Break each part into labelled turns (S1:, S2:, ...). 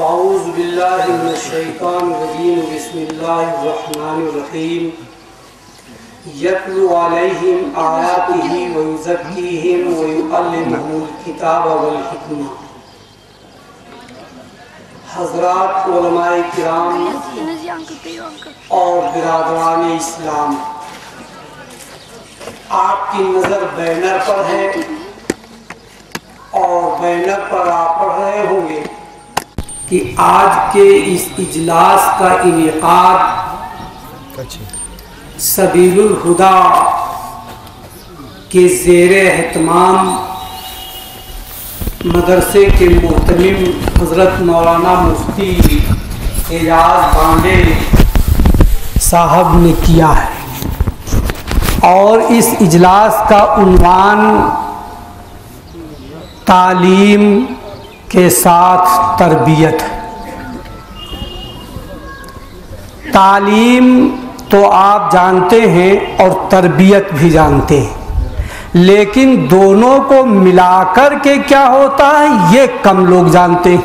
S1: अऊज़ु बिल्लाहि मिनश्शैतानिर्रजीम बिस्मिल्लाहिर्रहमानिर्रहीम यत्लु अलैहिम आयातिही व युज़क्कीहिम व युअल्लिमुहुमुल किताब वल हिकमा। हज़रात उलमाए किराम और बिरादरान इस्लाम, आपकी नज़र बैनर पर है और बैनर पर आप पढ़ रहे होंगे कि आज के इस इजलास का इनेकाद सबीलुल हुदा के ज़ेरे एहतमाम मदरसे के मोहतमिम हज़रत मौलाना मुफ्ती एजाज बांडे साहब ने किया है और इस इजलास का उन्वान तालीम के साथ तरबियत। तालीम तो आप जानते हैं और तरबियत भी जानते हैं, लेकिन दोनों को मिलाकर के क्या होता है ये कम लोग जानते हैं।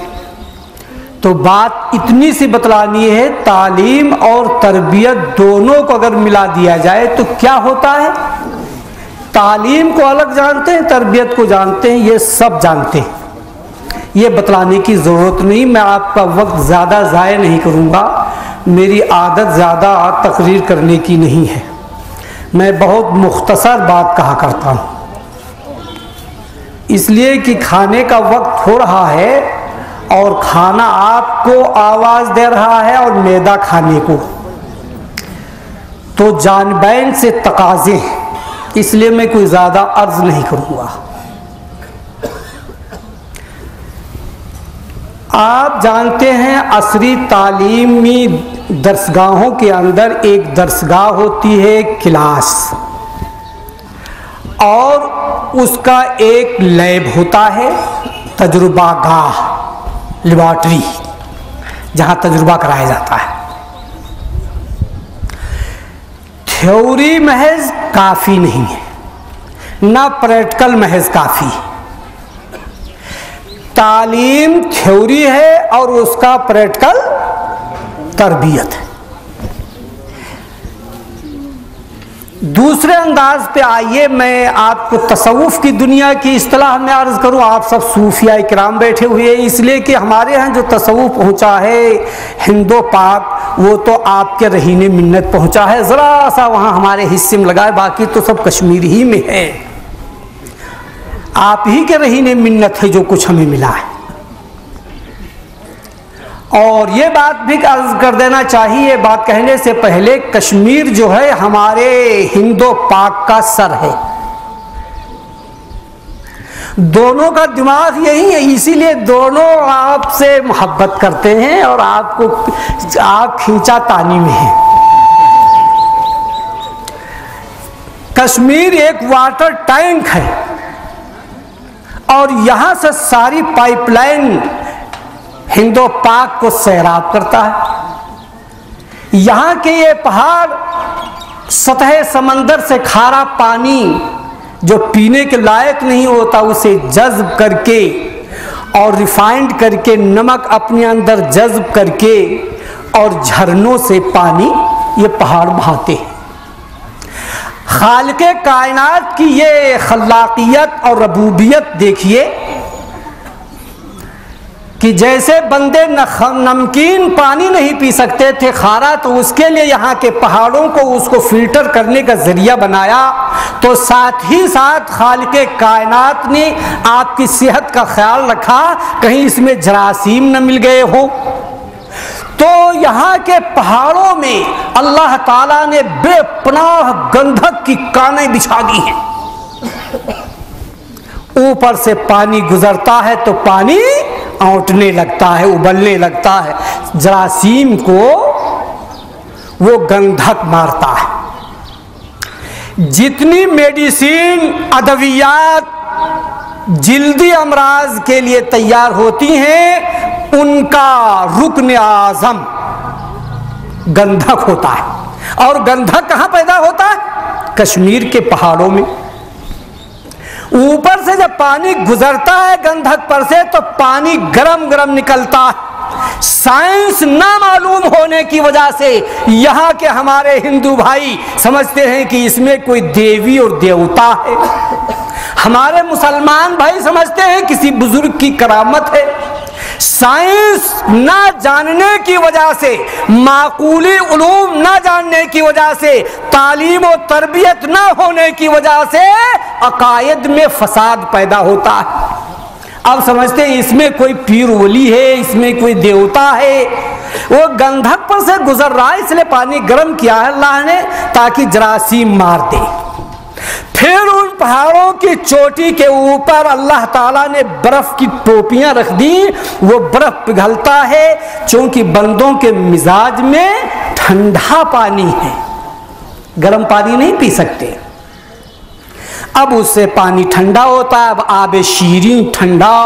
S1: तो बात इतनी सी बतलानी है, तालीम और तरबियत दोनों को अगर मिला दिया जाए तो क्या होता है। तालीम को अलग जानते हैं, तरबियत को जानते हैं, ये सब जानते हैं, ये बतलाने की ज़रूरत नहीं। मैं आपका वक्त ज़्यादा ज़ाय नहीं करूँगा, मेरी आदत ज़्यादा तकरीर करने की नहीं है, मैं बहुत मुख्तसर बात कहा करता हूँ, इसलिए कि खाने का वक्त हो रहा है और खाना आपको आवाज़ दे रहा है और मैदा खाने को, तो जानबैन से तकाज़े हैं, इसलिए मैं कोई ज़्यादा अर्ज़ नहीं करूँगा। आप जानते हैं असरी तालीमी दरसगाहों के अंदर एक दरसगाह होती है क्लास, और उसका एक लैब होता है तजुर्बागाह, लेबॉर्ट्री, जहाँ तजुर्बा कराया जाता है। थ्योरी महज काफ़ी नहीं है, ना प्रैक्टिकल महज काफ़ी। तालीम थ्योरी है और उसका प्रैक्टिकल तरबियत है। दूसरे अंदाज पे आइए, मैं आपको तसव्वुफ की दुनिया की इस्तिलाह में अर्ज़ करूँ। आप सब सूफिया इकराम बैठे हुए हैं, इसलिए कि हमारे यहाँ जो तसव्वुफ पहुँचा है हिंदो पाक, वो तो आपके रहीने मिन्नत पहुँचा है, ज़रा सा वहाँ हमारे हिस्से में लगा है, बाकी तो सब कश्मीर ही में है। आप ही के रहीने मिन्नत है जो कुछ हमें मिला है। और ये बात भी अर्ज कर देना चाहिए, बात कहने से पहले, कश्मीर जो है हमारे हिंदो पाक का सर है। दोनों का दिमाग यही है, इसीलिए दोनों आपसे मोहब्बत करते हैं और आपको आप खींचा तानी में है। कश्मीर एक वाटर टैंक है और यहां से सारी पाइपलाइन हिंदो पाक को सैराब करता है। यहाँ के ये पहाड़ सतह समंदर से खारा पानी जो पीने के लायक नहीं होता उसे जज्ब करके और रिफाइंड करके, नमक अपने अंदर जज्ब करके और झरनों से पानी ये पहाड़ बहाते हैं। खालिक़े कायनात की ये खल्लाकियत और रबूबियत देखिए कि जैसे बंदे नमकीन पानी नहीं पी सकते थे खारा, तो उसके लिए यहाँ के पहाड़ों को उसको फिल्टर करने का जरिया बनाया, तो साथ ही साथ खालिक़े कायनात ने आपकी सेहत का ख्याल रखा, कहीं इसमें जरासीम न मिल गए हो। तो यहाँ के पहाड़ों में अल्लाह ताला ने बेपनाह गंधक की कानें बिछा दी हैं। ऊपर से पानी गुजरता है तो पानी औंटने लगता है, उबलने लगता है, जरासीम को वो गंधक मारता है। जितनी मेडिसिन, अदवियात जिल्दी अमराज के लिए तैयार होती हैं, उनका रुकन आज़म गंधक होता है। और गंधक कहाँ पैदा होता है? कश्मीर के पहाड़ों में। ऊपर से जब पानी गुजरता है गंधक पर से तो पानी गरम गरम निकलता है, साइंस ना मालूम होने की वजह से यहाँ के हमारे हिंदू भाई समझते हैं कि इसमें कोई देवी और देवता है। हमारे मुसलमान भाई समझते हैं किसी बुजुर्ग की करामत है। साइंस ना जानने की वजह से, माकूली उलूम ना जानने की वजह से, तालीम और तरबियत ना होने की वजह से अकायद में फसाद पैदा होता है। अब समझते हैं इसमें कोई पीर वली है, इसमें कोई देवता है। वो गंधक पर से गुजर रहा है इसलिए पानी गर्म किया है अल्लाह ने ताकि जरासीम मार दे। फिर उन पहाड़ों की चोटी के ऊपर अल्लाह ताला ने बर्फ की टोपियां रख दी, वो बर्फ पिघलता है क्योंकि बंदों के मिजाज में ठंडा पानी है, गर्म पानी नहीं पी सकते। अब उससे पानी ठंडा होता है। अब आब शीरीन ठंडा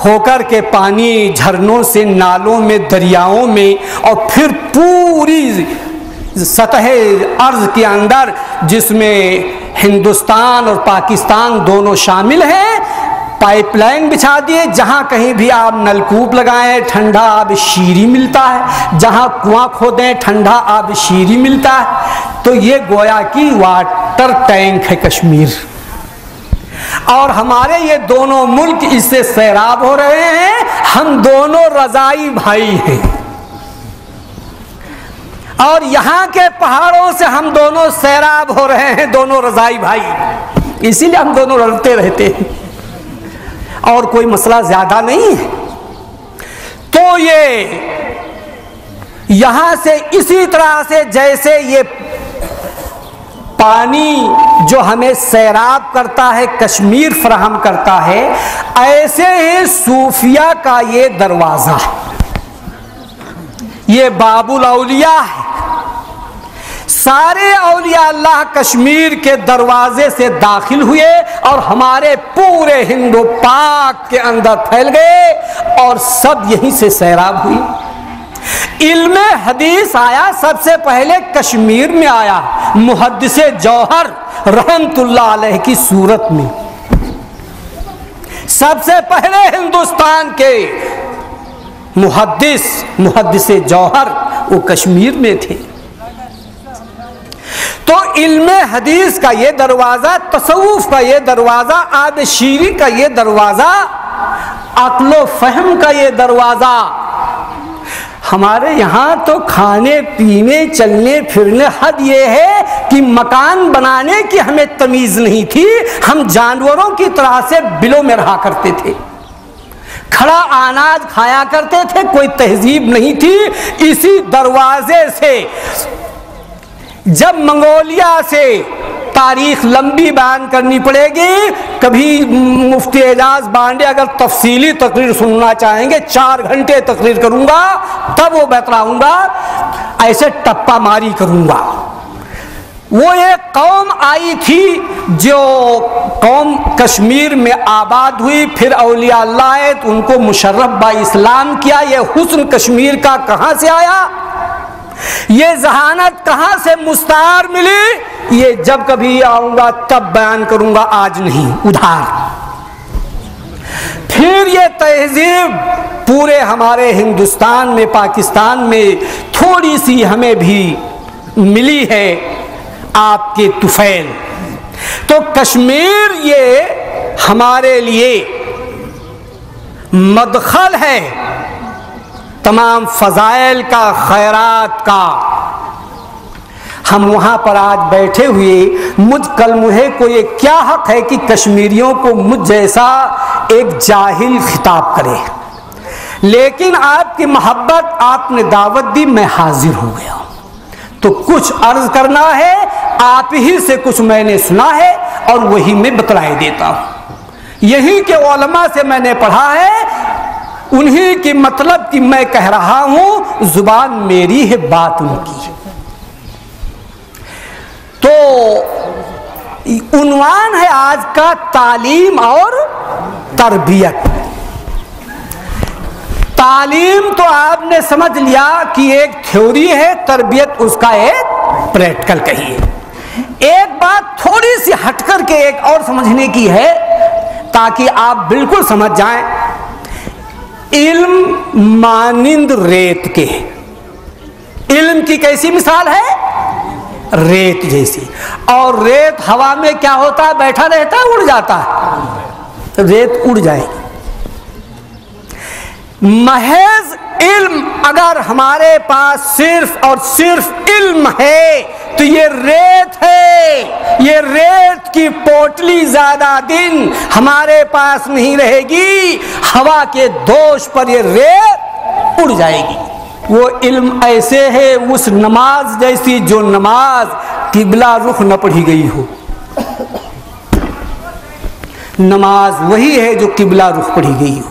S1: होकर के पानी झरनों से, नालों में, दरियाओं में और फिर पूरी सतह अर्ज के अंदर जिसमें हिंदुस्तान और पाकिस्तान दोनों शामिल हैं, पाइपलाइन बिछा दिए। जहां कहीं भी आप नलकूप लगाएं ठंडा आब शीरी मिलता है, जहां कुआं खोदें ठंडा आब शीरी मिलता है। तो ये गोया की वाटर टैंक है कश्मीर। और हमारे ये दोनों मुल्क इससे सैराब हो रहे हैं। हम दोनों रजाई भाई हैं और यहाँ के पहाड़ों से हम दोनों सैराब हो रहे हैं, दोनों रजाई भाई। इसीलिए हम दोनों लड़ते रहते हैं और कोई मसला ज्यादा नहीं है। तो ये यहां से इसी तरह से जैसे ये पानी जो हमें सैराब करता है, कश्मीर फराहम करता है, ऐसे ही सूफिया का ये दरवाजा है, ये बाबुल औलिया है। सारे औलिया अल्लाह कश्मीर के दरवाजे से दाखिल हुए और हमारे पूरे हिंदू पाक के अंदर फैल गए और सब यहीं से सैराब हुई। इल्मे हदीस आया सबसे पहले कश्मीर में आया, मुहद्दिसे जौहर रहमतुल्लाह अलैह की सूरत में। सबसे पहले हिंदुस्तान के मुहद्दिसे जौहर वो कश्मीर में थे। तो इल्मे हदीस का ये दरवाजा, तसव्वुफ का ये दरवाजा, आब शीरी का ये दरवाजा, अक्लो फहम का ये दरवाजा। हमारे यहाँ तो खाने पीने चलने फिरने हद ये है कि मकान बनाने की हमें तमीज नहीं थी। हम जानवरों की तरह से बिलों में रहा करते थे, खड़ा अनाज खाया करते थे, कोई तहजीब नहीं थी। इसी दरवाजे से जब मंगोलिया से तारीख लंबी बयान करनी पड़ेगी, कभी मुफ्ती एजाज बांडे अगर तफसीली तकरीर सुनना चाहेंगे 4 घंटे तकरीर करूंगा, तब वो बतलाऊंगा, ऐसे टप्पा मारी करूंगा। वो एक कौम आई थी जो कौम कश्मीर में आबाद हुई, फिर औलिया अल्लाह आए तो उनको मुशर्रफ बा इस्लाम किया। ये हुस्न कश्मीर का कहां से आया, ये जहानत कहां से मुस्तार मिली, ये जब कभी आऊंगा तब बयान करूंगा, आज नहीं, उधार। फिर ये तहजीब पूरे हमारे हिंदुस्तान में, पाकिस्तान में थोड़ी सी हमें भी मिली है आपके तुफैल। तो कश्मीर ये हमारे लिए मदखल है तमाम फजाइल का, खैरात का। हम वहां पर आज बैठे हुए, मुझ कलमुहे को ये क्या हक है कि कश्मीरियों को मुझ जैसा एक जाहिल खिताब करे। लेकिन आपकी मोहब्बत, आपने दावत दी, मैं हाजिर हो गया। तो कुछ अर्ज करना है, आप ही से कुछ मैंने सुना है और वही मैं बतलाए देता हूं। यही के उलमा से मैंने पढ़ा है, उन्हीं की मतलब कि मैं कह रहा हूं, जुबान मेरी है, बात उनकी। तो उन्वान है आज का तालीम और तरबियत। तालीम तो आपने समझ लिया कि एक थ्योरी है, तरबियत उसका एक प्रैक्टिकल कहिए। एक बात थोड़ी सी हटकर के एक और समझने की है ताकि आप बिल्कुल समझ जाएं। इल्म मानिंद रेत के। इल्म की कैसी मिसाल है? रेत जैसी। और रेत हवा में क्या होता है? बैठा रहता है, उड़ जाता है, रेत उड़ जाएगी। महज इल्म अगर हमारे पास सिर्फ और सिर्फ इल्म है तो ये रेत है, ये रेत की पोटली ज्यादा दिन हमारे पास नहीं रहेगी, हवा के दोष पर ये रेत उड़ जाएगी। वो इल्म ऐसे है उस नमाज जैसी जो नमाज किबला रुख न पढ़ी गई हो। नमाज वही है जो किबला रुख पढ़ी गई हो।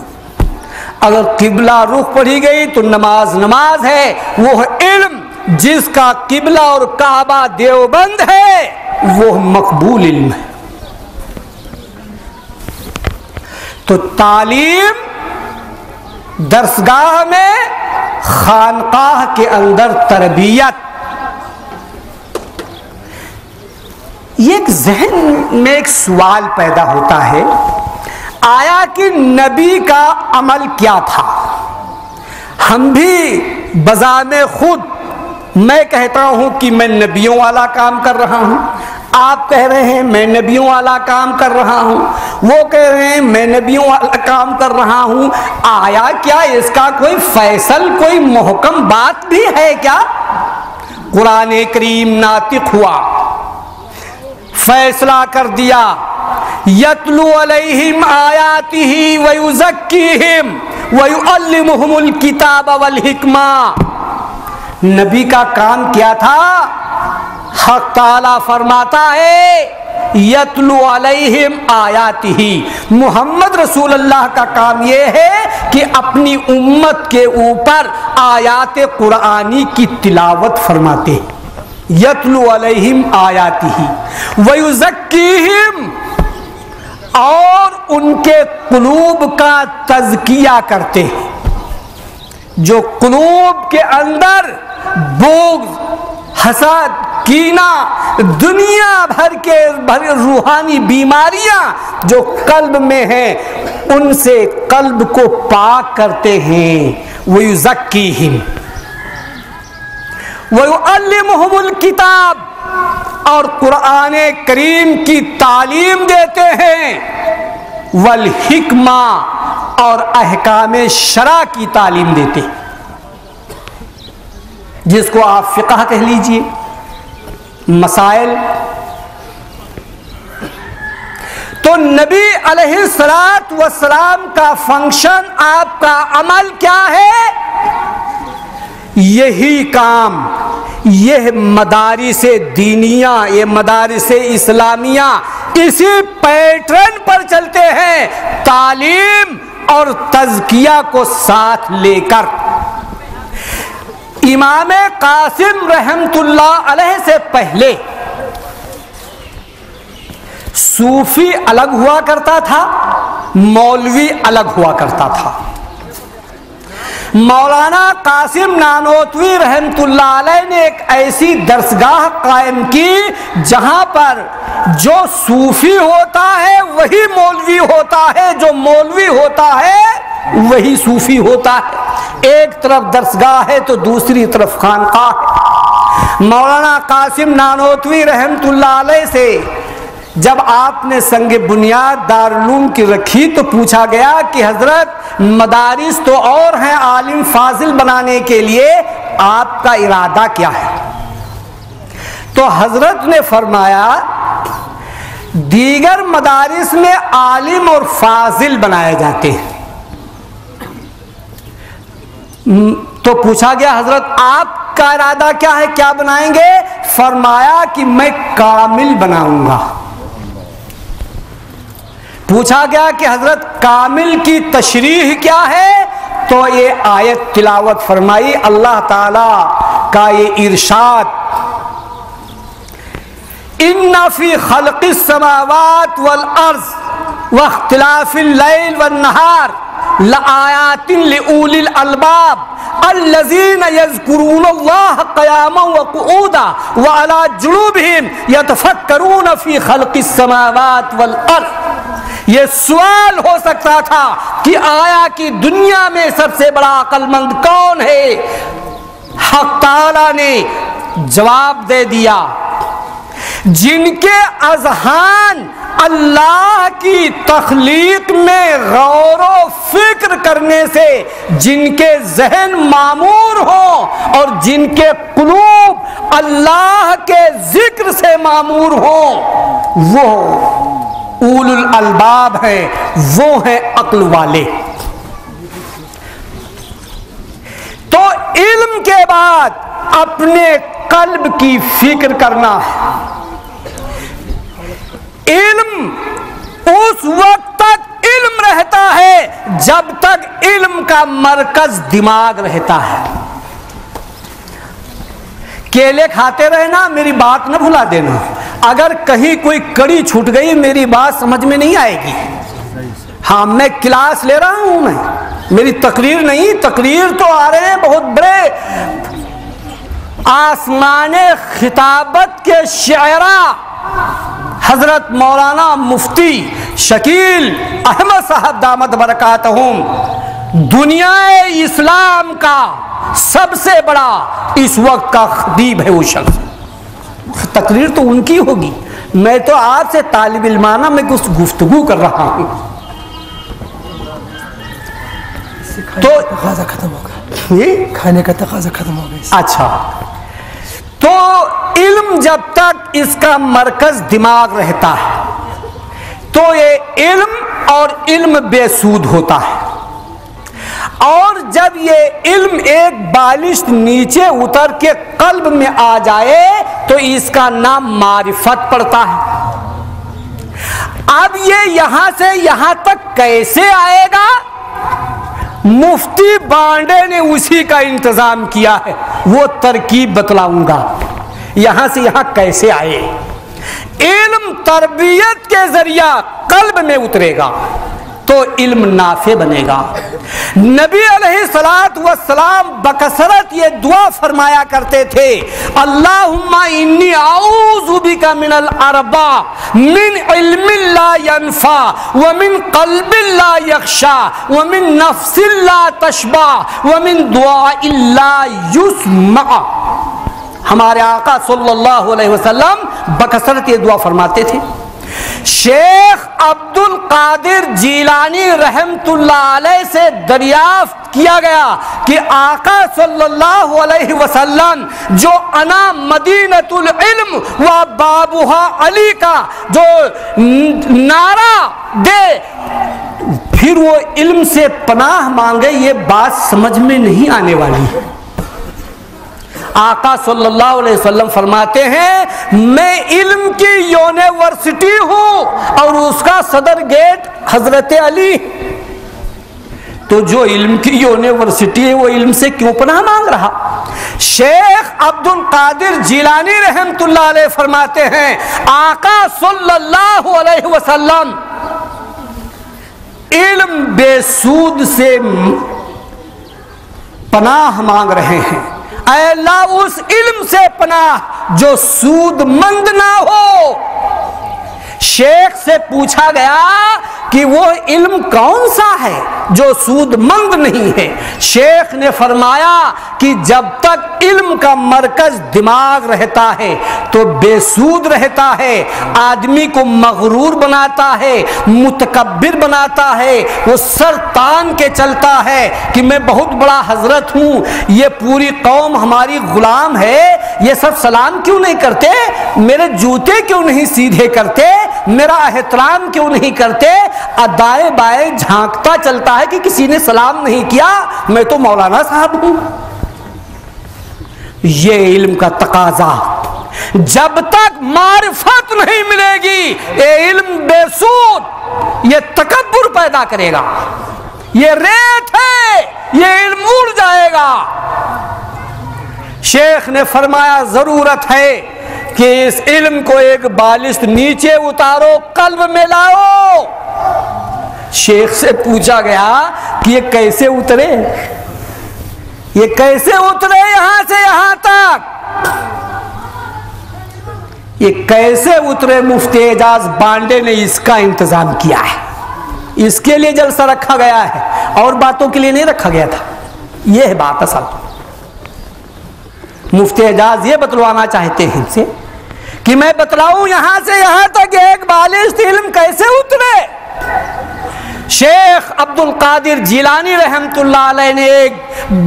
S1: अगर किबला रुख पढ़ी गई तो नमाज नमाज है। वो इल्म जिसका किबला और काबा देवबंद है वो मकबूल इल्म है। तो तालीम दरसगाह में, खानकाह के अंदर तरबियत। ये एक जहन में एक सवाल पैदा होता है, आया कि नबी का अमल क्या था? हम भी बजाने खुद, मैं कहता हूं कि मैं नबियों वाला काम कर रहा हूं, आप कह रहे हैं मैं नबियों वाला काम कर रहा हूं, वो कह रहे हैं मैं नबियों वाला काम कर रहा हूं। आया क्या इसका कोई फैसल, कोई मुहकम बात भी है क्या? कुरान करीम नातिक हुआ, फैसला कर दिया, यतलू अलैहिम आयातिही व युज़क्कीहिम व युअल्लिमुहुमुल किताब वल हिकमा। नबी का काम क्या था? हक ताला फरमाता है यतलू अलैहिम आयातिही। मोहम्मद रसूलुल्लाह का काम यह है कि अपनी उम्मत के ऊपर आयात कुरानी की तिलावत फरमाते। यतलू अलैहिम आयातिही व युज़क्कीहिम, और उनके कुलूब का तज़किया करते हैं। जो कुलूब के अंदर बोझ, हसद, कीना, दुनिया भर के रूहानी बीमारियां जो कल्ब में हैं, उनसे कल्ब को पाक करते हैं। वो युज़क्कीहिम व युअल्लिमुहुमुल किताब, और कुरान करीम की तालीम देते हैं। वल हिकमा, और अहकाम शरा की तालीम देते हैं, जिसको आप फिक़ह कह लीजिए, मसाइल। तो नबी अलैहिस्सलातु वस्सलाम का फंक्शन, आपका अमल क्या है? यही काम, यह मदारिसे दीनिया, ये मदारिसे इस्लामिया इसी पैटर्न पर चलते हैं, तालीम और तज़किया को साथ लेकर। इमाम कासिम रहमतुल्लाह अलैह से पहले सूफी अलग हुआ करता था, मौलवी अलग हुआ करता था। मौलाना कासिम नानोतवी रहमतुल्लाह अलैह ने एक ऐसी दरसगाह कायम की जहां पर जो सूफी होता है वही मौलवी होता है, जो मौलवी होता है वही सूफी होता है। एक तरफ दरसगाह है तो दूसरी तरफ खानकाह है। मौलाना कासिम नानोतवी रहमतुल्लाह अलैह से जब आपने संगे बुनियाद दारुल की रखी तो पूछा गया कि हजरत मदारिस तो और हैं आलिम फाजिल बनाने के लिए, आपका इरादा क्या है? तो हजरत ने फरमाया दीगर मदारिस में आलिम और फाजिल बनाए जाते हैं। तो पूछा गया हजरत आपका इरादा क्या है, क्या बनाएंगे? फरमाया कि मैं कामिल बनाऊंगा। पूछा गया कि हजरत कामिल की तशरीह क्या है? तो ये आयत तिलावत फरमाई, अल्लाह ताला का ये इरशाद, इन्ना फी खल्क़िस समावात वल अर्ज़ व इख्तिलाफिल लैल वन नहार लआयातिन लिउलिल अलबाब अल्लज़ीना यज़्कुरूनल्लाह क़यामन व क़ुऊदा व अला जुनूबिहिम यतफ़क्करून फ़ी खल्क़िस समावात वल अर्ज़। ये सवाल हो सकता था कि आया कि दुनिया में सबसे बड़ा अक्लमंद कौन है? हक ताला ने जवाब दे दिया, जिनके अज़हान अल्लाह की तख्लीक में गौर व फिक्र करने से जिनके जहन मामूर हो और जिनके कुलूब अल्लाह के जिक्र से मामूर हो, वो उलुल अलबाब है, वो है अक्ल वाले। तो इल्म के बाद अपने कल्ब की फिक्र करना है। इल्म उस वक्त तक इल्म रहता है जब तक इल्म का मरकज दिमाग रहता है। केले खाते रहना, मेरी बात न भुला देना। अगर कहीं कोई कड़ी छूट गई, मेरी बात समझ में नहीं आएगी। हाँ, मैं क्लास ले रहा हूं, मैं मेरी तकरीर नहीं, तकरीर तो आ रहे हैं बहुत बड़े आसमाने खिताबत के शायरा हजरत मौलाना मुफ्ती शकील अहमद साहब दामद बरकातहुम, दुनिया इस्लाम का सबसे बड़ा इस वक्त का खतीब है वो शख्स। तकरीर तो उनकी होगी, मैं तो आपसे तालिब इल्माना में कुछ गुफ्तगू कर रहा हूं। तो
S2: तकाज़ा खत्म होगा,
S1: ये
S2: खाने का तकाज़ा खत्म हो गया।
S1: अच्छा, तो इल्म जब तक इसका मरकज दिमाग रहता है तो ये इल्म और इल्म बेसूद होता है। और जब ये इल्म एक बालिश नीचे उतर के कल्ब में आ जाए तो इसका नाम मारिफत पड़ता है। अब ये यहां से यहां तक कैसे आएगा? मुफ्ती बांडे ने उसी का इंतजाम किया है, वो तरकीब बतलाऊंगा यहां से यहां कैसे आए। इल्म तरबियत के जरिया कल्ब में उतरेगा तो इल्म नाफे बनेगा। नबी अलैहिस्सलातु वस्सलाम बकसरत ये दुआ फरमाया करते थे, अल्लाहुम्मा इन्नी आऊज़ु बिका मिनल अरबा मिन इल्मिन ला यनफा व मिन क़ल्बिन ला यख्शा व मिन नफ्सिन ला तशबा व मिन दुआइन ला युस्मा। हमारे आका सल्लल्लाहु अलैहि वसल्लम बकसरत ये दुआ फरमाते थे। शेख अब्दुल कादिर जीलानी रहमतुल्लाह अलैह से दरियाफ्त किया गया कि आका सल्लल्लाहु अलैहि वसल्लम जो अना मदीनतुल इल्म व बाबुहा अली का जो नारा दे, फिर वो इल्म से पनाह मांगे, ये बात समझ में नहीं आने वाली। आका सल्लल्लाहु अलैहि वसल्लम फरमाते हैं, मैं इल्म की यूनिवर्सिटी हूं और उसका सदर गेट हजरत अली। तो जो इल्म की यूनिवर्सिटी है वो इल्म से क्यों पनाह मांग रहा? शेख अब्दुल कादिर जिलानी रहमतुल्लाह अलैह फरमाते हैं, आका सल्लल्लाहु अलैहि वसल्लम इल्म बेसूद से पनाह मांग रहे हैं। ऐ अल्लाह, उस इल्म से पनाह जो सूदमंद ना हो। शेख से पूछा गया कि वो इल्म कौन सा है जो सूदमंद नहीं है? शेख ने फरमाया कि जब तक इल्म का मरकज दिमाग रहता है तो बेसूद रहता है, आदमी को मगरूर बनाता है, मुतकब्बिर बनाता है, वो सर तान के चलता है कि मैं बहुत बड़ा हजरत हूं, ये पूरी कौम हमारी गुलाम है, ये सब सलाम क्यों नहीं करते, मेरे जूते क्यों नहीं सीधे करते, मेरा एहतराम क्यों नहीं करते, दाएं बाएं झांकता चलता है कि किसी ने सलाम नहीं किया, मैं तो मौलाना साहब हूं। ये इल्म का तकाजा। जब तक मारिफत नहीं मिलेगी ये इल्म बेसूद, ये तकब्बुर पैदा करेगा, ये रेत है, ये इल्म उड़ जाएगा। शेख ने फरमाया जरूरत है कि इस इल्म को एक बालिश नीचे उतारो, कल्ब में लाओ। शेख से पूछा गया कि ये कैसे उतरे, ये कैसे उतरे यहां से यहां तक, ये कैसे उतरे? मुफ्ती एजाज बांडे ने इसका इंतजाम किया है। इसके लिए जलसा रखा गया है और बातों के लिए नहीं रखा गया था। यह है बात असल। मुफ्ती एजाज ये बतलवाना चाहते हैं इनसे कि मैं बतलाऊं यहां से यहां तक एक बालिश इल्म कैसे उतरे। शेख अब्दुल कादिर जिलानी रहमतुल्लाह अलैह ने एक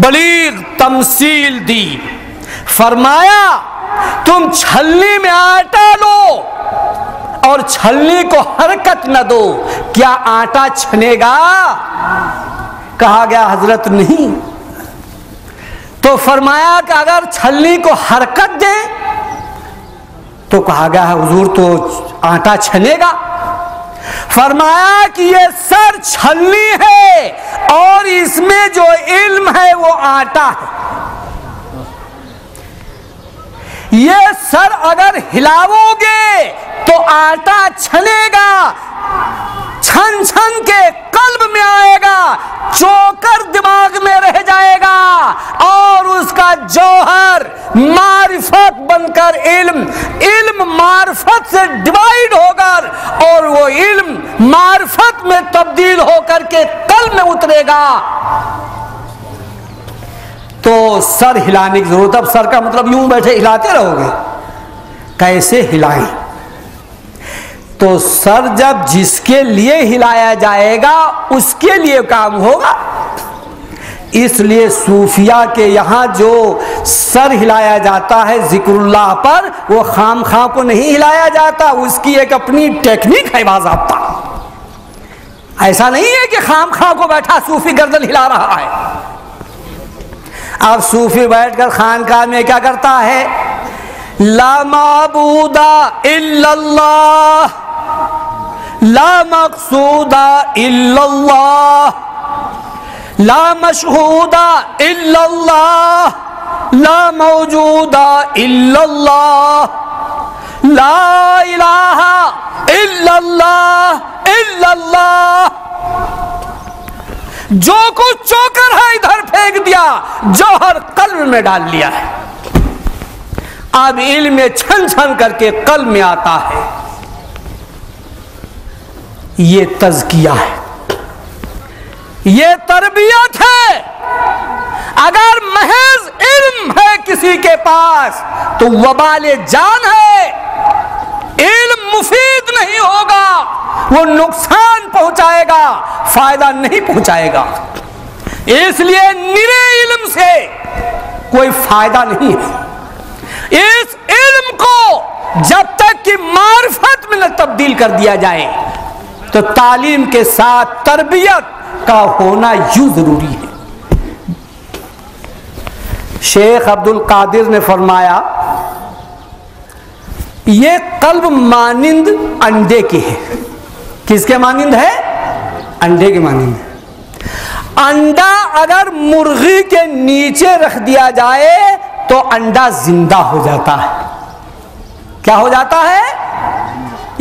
S1: बलीग तमसील दी। फरमाया तुम छलनी में आटा लो और छलनी को हरकत न दो, क्या आटा छनेगा? कहा गया हजरत नहीं। तो फरमाया कि अगर छलनी को हरकत दे तो कहा गया हुजूर तो आटा छनेगा। फरमाया कि ये सर छलनी है और इसमें जो इल्म है वो आटा है। ये सर अगर हिलाओगे तो आटा छनेगा, छन छन के कल्ब में आएगा, चोकर दिमाग में रह जाएगा और उसका जौहर मारिफत बनकर इल्म मारिफत से डिवाइड होकर और वो इल्म मारिफत में तब्दील होकर के कल्ब में उतरेगा। तो सर हिलाने की जरूरत। अब सर का मतलब यूं बैठे हिलाते रहोगे, कैसे हिलाएं? तो सर जब जिसके लिए हिलाया जाएगा उसके लिए काम होगा। इसलिए सूफिया के यहाँ जो सर हिलाया जाता है जिक्रुल्लाह पर, वो खाम खां को नहीं हिलाया जाता, उसकी एक अपनी टेक्निक है, बाज़ाब्ता। ऐसा नहीं है कि खाम खां को बैठा सूफी गर्दन हिला रहा है। अब सूफी बैठकर खानकाह में क्या करता है? ला माबूदा इल्लल्लाह, ला मक़सूदा इल्लल्लाह, ला मशहूदा इल्लल्लाह, ला मौजूदा इल्लल्लाह, ला इलाहा इल्लल्लाह इल्लल्लाह। जो कुछ चोकर है इधर फेंक दिया, जौहर कल्ब में डाल लिया है। अब इल्म में छन छन करके कल्ब में आता है। ये तज़किया है, ये तरबियत है। अगर महज इल्म है किसी के पास तो वबाल जान है। इल्म मुफीद नहीं होगा, वो नुकसान पहुंचाएगा, फायदा नहीं पहुंचाएगा। इसलिए निरे इल्म से कोई फायदा नहीं है। इस इल्म को जब तक कि मारिफत में न तब्दील कर दिया जाए तो तालीम के साथ तरबियत का होना यूं जरूरी है। शेख अब्दुल कादिर ने फरमाया ये कल्ब मानिंद अंडे की है। किसके मानिंद है? अंडे के मानिंद है। अंडा अगर मुर्गी के नीचे रख दिया जाए तो अंडा जिंदा हो जाता है। क्या हो जाता है?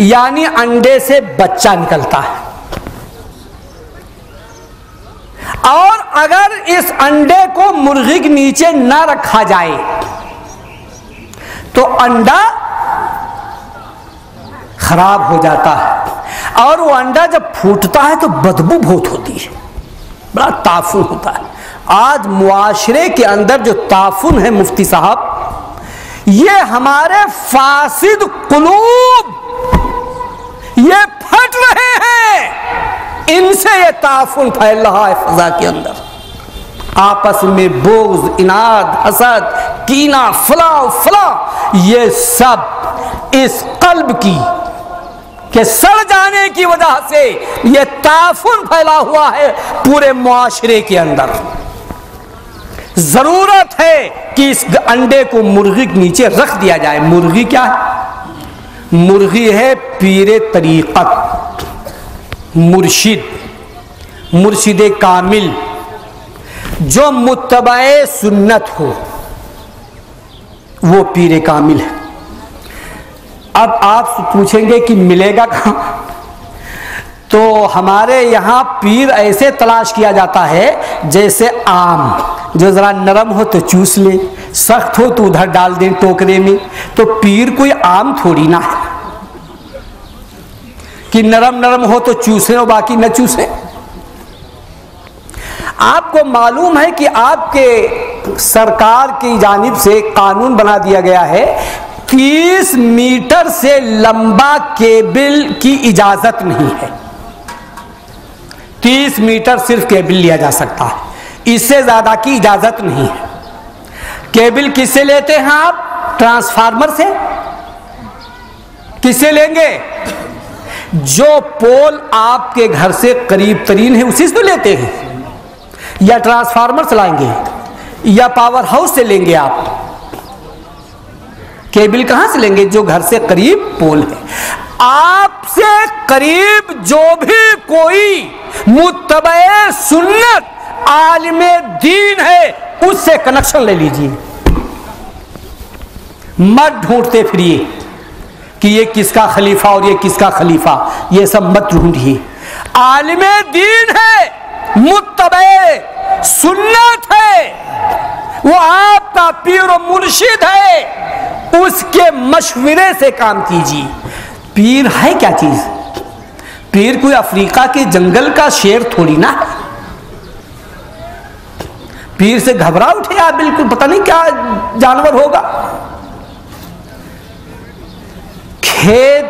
S1: यानी अंडे से बच्चा निकलता है। और अगर इस अंडे को मुर्गी के नीचे ना रखा जाए तो अंडा खराब हो जाता है। और वो अंडा जब फूटता है तो बदबू बहुत होती है, बड़ा ताफुन होता है। आज मुआशरे के अंदर जो ताफुन है मुफ्ती साहब, ये हमारे फासिद कुलूब ये फट रहे हैं, इनसे ये ताफुन फैल रहा है फजा के अंदर। आपस में बोझ, इनाद, हसद, कीना, फला फला, ये सब इस कल्ब की के सड़ जाने की वजह से ये ताफुन फैला हुआ है पूरे मुआशरे के अंदर। जरूरत है कि इस अंडे को मुर्गी के नीचे रख दिया जाए। मुर्गी क्या है? मुर्गी है पीरे तरीक़त, मुर्शिद, मुर्शिद कामिल, जो मुत्तबाए सुन्नत हो, वो पीरे कामिल है। अब आप पूछेंगे कि मिलेगा कहाँ? तो हमारे यहाँ पीर ऐसे तलाश किया जाता है जैसे आम, जो जरा नरम हो तो चूस ले, सख्त हो तो उधर डाल दें टोकरे में। तो पीर कोई आम थोड़ी ना है कि नरम नरम हो तो चूसें और बाकी न चूसें। आपको मालूम है कि आपके सरकार की जानिब से कानून बना दिया गया है 30 मीटर से लंबा केबल की इजाजत नहीं है। 30 मीटर सिर्फ केबल लिया जा सकता है, इससे ज्यादा की इजाजत नहीं है। केबल किससे लेते हैं आप? ट्रांसफार्मर से। किससे लेंगे? जो पोल आपके घर से करीब तरीन है उसी से लेते हैं, या ट्रांसफार्मर चलाएंगे या पावर हाउस से लेंगे। आप केबल कहां से लेंगे? जो घर से करीब पोल है। आपसे करीब जो भी कोई मुत्तबे सुन्नत आलिमे दीन है उससे कनेक्शन ले लीजिए। मत ढूंढते फिरिए कि ये किसका खलीफा और ये किसका खलीफा, ये सब मत ढूंढिए। आलिमे दीन है, मुत्तबे सुन्नत है, वो आपका पीर और मुर्शिद है, उसके मशवरे से काम कीजिए। पीर है क्या चीज? पीर कोई अफ्रीका के जंगल का शेर थोड़ी ना है। पीर से घबरा उठे आप, बिल्कुल पता नहीं क्या जानवर होगा। खेत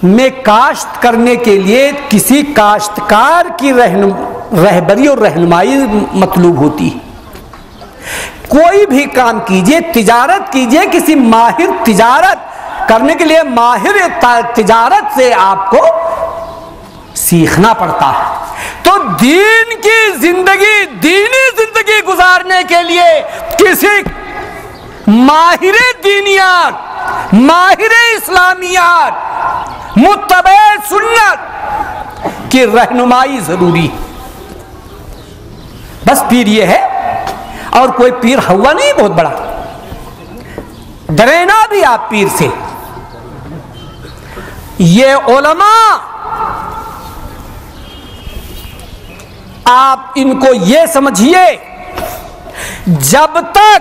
S1: में काश्त करने के लिए किसी काश्तकार की रहबरी और रहनुमाई मतलूब होती है। कोई भी काम कीजिए, तिजारत कीजिए, किसी माहिर तिजारत करने के लिए माहिर तिजारत से आपको सीखना पड़ता है। तो दीन की जिंदगी, दीनी जिंदगी गुजारने के लिए किसी माहिर दीनियात, माहिर इस्लामियात, मुत्तबे सुन्नत की रहनुमाई जरूरी। बस पीर ये है, और कोई पीर हुआ नहीं बहुत बड़ा, डरेना भी आप पीर से। ये उलमा आप इनको ये समझिए, जब तक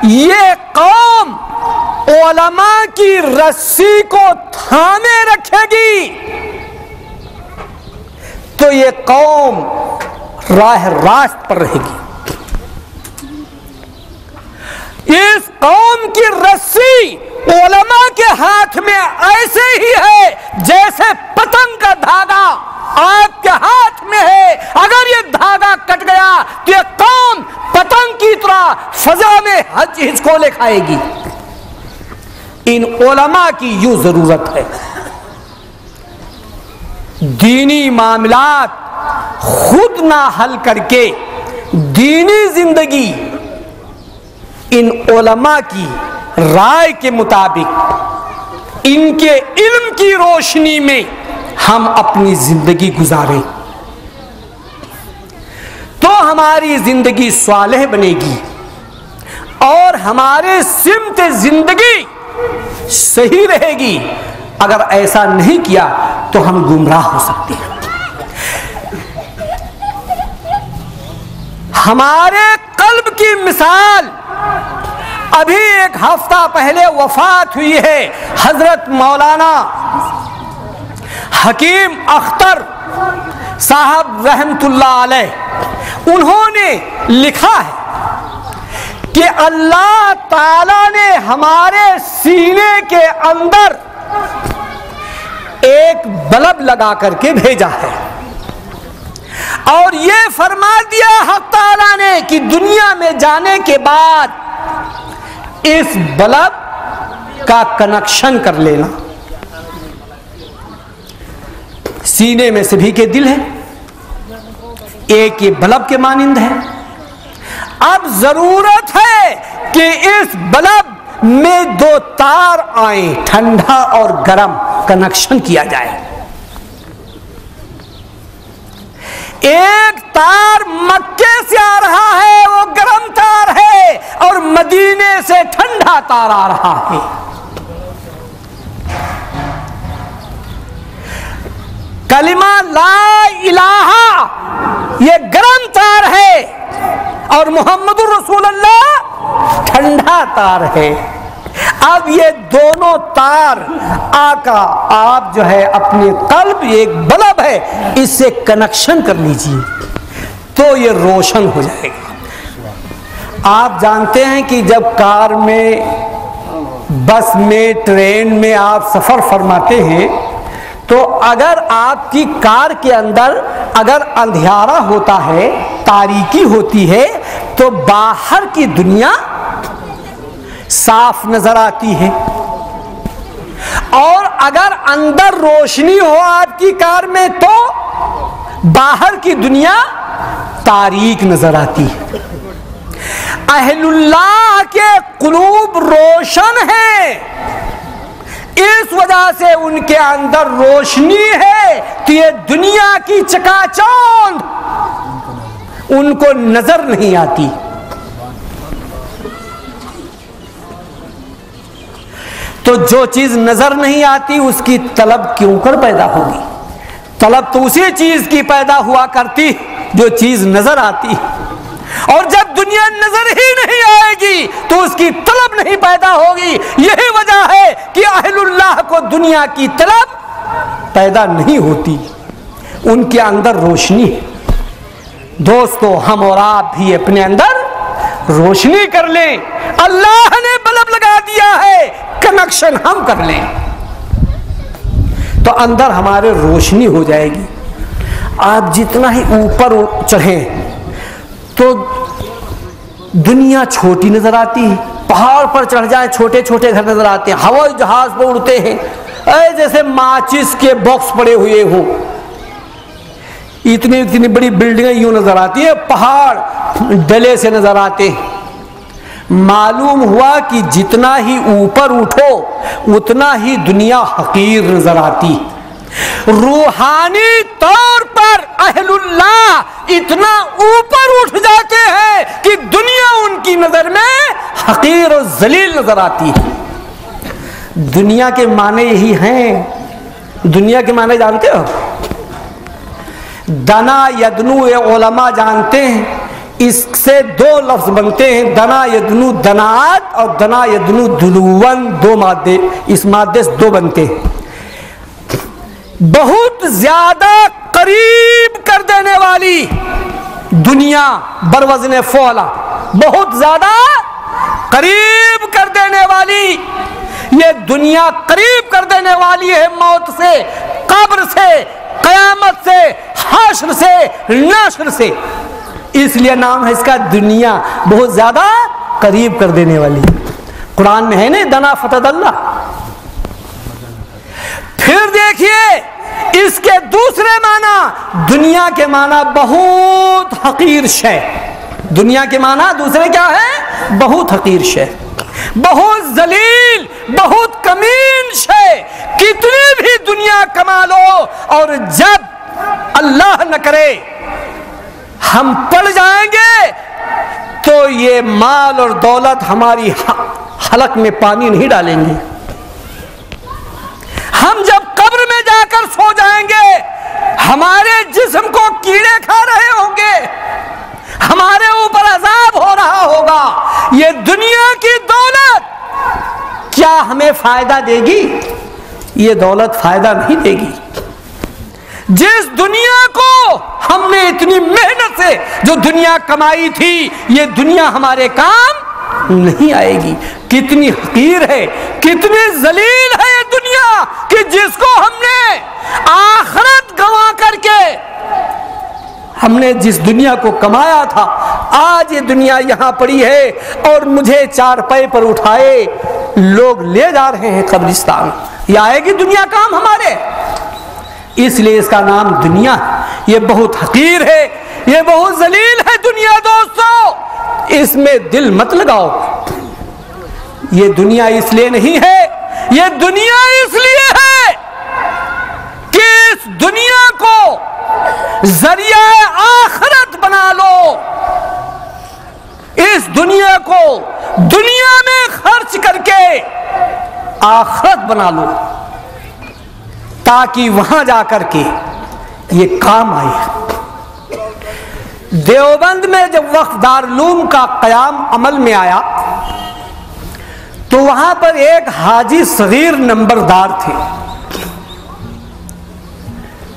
S1: ये कौम उलमा की रस्सी को थामे रखेगी तो ये कौम राह रास्त पर रहेगी। इस कौम की रस्सी उलमा के हाथ में ऐसे ही है जैसे पतंग का धागा आपके हाथ में है। अगर ये धागा कट गया तो ये कौम पतंग की तरह फजा में हिचकोले खाएगी। इन उलमा की यूं जरूरत है। दीनी मामलात खुद ना हल करके दीनी जिंदगी इन उलमा की राय के मुताबिक, इनके इल्म की रोशनी में हम अपनी जिंदगी गुजारें तो हमारी जिंदगी स्वालेह बनेगी और हमारे सिमत जिंदगी सही रहेगी। अगर ऐसा नहीं किया तो हम गुमराह हो सकते हैं। हमारे कल्ब की मिसाल, अभी एक हफ्ता पहले वफात हुई है हजरत मौलाना हकीम अख्तर साहब रहमतुल्लाह अलैह। उन्होंने लिखा है कि अल्लाह ताला ने हमारे सीने के अंदर एक बल्ब लगा करके भेजा है और ये फरमा दिया हक ताला ने कि दुनिया में जाने के बाद इस बल्ब का कनेक्शन कर लेना। सीने में सभी के दिल है, एक ये बल्ब के मानिंद है। अब जरूरत है कि इस बल्ब में दो तार आए, ठंडा और गर्म, कनेक्शन किया जाए। एक तार मक्के से आ रहा है, वो गर्म तार है, और मदीने से ठंडा तार आ रहा है। कलिमा ला इलाहा ये गर्म तार है और मोहम्मदुर रसूलुल्लाह ठंडा तार है। अब ये दोनों तार आका आप जो है अपने कल्ब, एक बल्ब है, इससे कनेक्शन कर लीजिए तो ये रोशन हो जाएगा। आप जानते हैं कि जब कार में, बस में, ट्रेन में आप सफर फरमाते हैं तो अगर आपकी कार के अंदर अगर अंधियारा होता है, तारीकी होती है, तो बाहर की दुनिया साफ नजर आती है, और अगर अंदर रोशनी हो आपकी कार में तो बाहर की दुनिया तारीक नजर आती है। अहलुल्लाह के कुलूब रोशन है, इस वजह से उनके अंदर रोशनी है, तो ये दुनिया की चकाचौंध उनको नजर नहीं आती। तो जो चीज नजर नहीं आती उसकी तलब क्यों कर पैदा होगी? तलब तो उसी चीज की पैदा हुआ करती जो चीज नजर आती, और जब दुनिया नजर ही नहीं आएगी तो उसकी तलब नहीं पैदा होगी। यही वजह है कि अहलुल्लाह को दुनिया की तलब पैदा नहीं होती, उनके अंदर रोशनी है। दोस्तों, हम और आप भी अपने अंदर रोशनी कर लें। अल्लाह ने बल्ब लगा दिया है, कनेक्शन हम कर लें तो अंदर हमारे रोशनी हो जाएगी। आप जितना ही ऊपर चढ़ें तो दुनिया छोटी नजर आती है। पहाड़ पर चढ़ जाए छोटे छोटे घर नजर आते हैं, हवाई जहाज पर उड़ते हैं जैसे माचिस के बॉक्स पड़े हुए हो, इतनी इतनी बड़ी बिल्डिंगें यूं नजर आती है, पहाड़ डले से नजर आते हैं। मालूम हुआ कि जितना ही ऊपर उठो उतना ही दुनिया हकीर नजर आती। रूहानी तौर पर अहलुल्लाह इतना ऊपर उठ जाते हैं कि दुनिया उनकी नजर में हकीर और जलील नजर आती है। दुनिया के माने यही हैं। दुनिया के माने जानते हो? दना यदनु, ये उलमा जानते हैं, इससे दो लफ्ज बनते हैं, दना यदनु दनात और दना यदनु दुलुवन, दो मादे, इस मादे से दो बनते हैं। बहुत ज्यादा करीब कर देने वाली दुनिया, बरवज़्न फ़ौला, बहुत ज्यादा करीब कर देने वाली ये दुनिया, करीब कर देने वाली है मौत से, कब्र से, कयामत से, हाशर से, नाशर से। इसलिए नाम है इसका दुनिया, बहुत ज्यादा करीब कर देने वाली। कुरान में है ना, दना फतदल्ला। फिर देखिए इसके दूसरे माना, दुनिया के माना बहुत हकीर शय। दुनिया के माना दूसरे क्या है? बहुत हकीर शय, बहुत जलील, बहुत कमीन शय। कितनी भी दुनिया कमा लो और जब अल्लाह न करे हम पड़ जाएंगे तो ये माल और दौलत हमारी हलक में पानी नहीं डालेंगे। हम जब कब्र में जाकर सो जाएंगे हमारे जिस्म को कीड़े खा रहे होंगे, हमारे ऊपर अजाब हो रहा होगा। ये दुनिया की दौलत क्या हमें फायदा देगी? ये दौलत फायदा नहीं देगी। जिस दुनिया को हमने इतनी मेहनत से जो दुनिया कमाई थी, ये दुनिया हमारे काम नहीं आएगी। कितनी हकीर है, कितनी जलील है ये दुनिया कि जिसको हमने आखिरत गंवा करके हमने जिस दुनिया को कमाया था, आज ये दुनिया यहां पड़ी है और मुझे चारपाई पर उठाए लोग ले जा रहे हैं कब्रिस्तान। ये आएगी दुनिया काम हमारे? इसलिए इसका नाम दुनिया। ये बहुत हकीर है, ये बहुत जलील है दुनिया। दोस्तों, इसमें दिल मत लगाओ। ये दुनिया इसलिए नहीं है, ये दुनिया इसलिए है कि इस दुनिया को जरिया आखिरत बना लो। इस दुनिया को दुनिया में खर्च करके आखिरत बना लो ताकि वहां जाकर के ये काम आए। देवबंद में जब वक्त दारुल उलूम का क़याम अमल में आया तो वहां पर एक हाजी सगीर नंबरदार थे।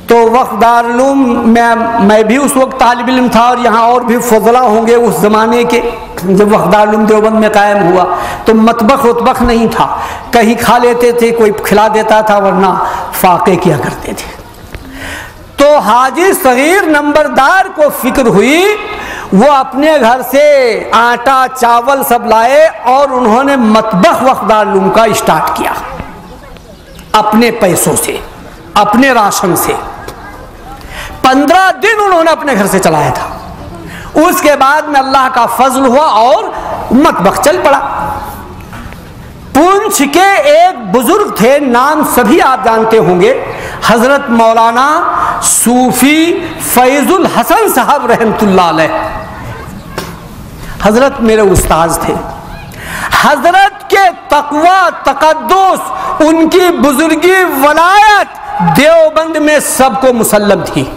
S1: तो वक्त दारुल मैं भी उस वक्त तालिब इल्म था और यहाँ और भी फजला होंगे उस ज़माने के। जब वक्त दारुल देवबंद में कायम हुआ तो मतबख उतबख नहीं था, कहीं खा लेते थे, कोई खिला देता था, वरना फाके किया करते थे। तो हाजी सगीर नंबरदार को फिक्र हुई, वो अपने घर से आटा चावल सब लाए और उन्होंने मतबख वक्त दारुल का स्टार्ट किया अपने पैसों से, अपने राशन से। 15 दिन उन्होंने अपने घर से चलाया था। उसके बाद में अल्लाह का फजल हुआ और मतबख चल पड़ा। पुंछ के एक बुजुर्ग थे, नाम सभी आप जानते होंगे, हजरत मौलाना सूफी फैजुल हसन साहब रहमतुल्लाह अलैह। हजरत मेरे उस्ताद थे। हजरत के तकवा तकद्दुस, उनकी बुजुर्गी वलायत देवबंद में सबको मुसल्लम थी।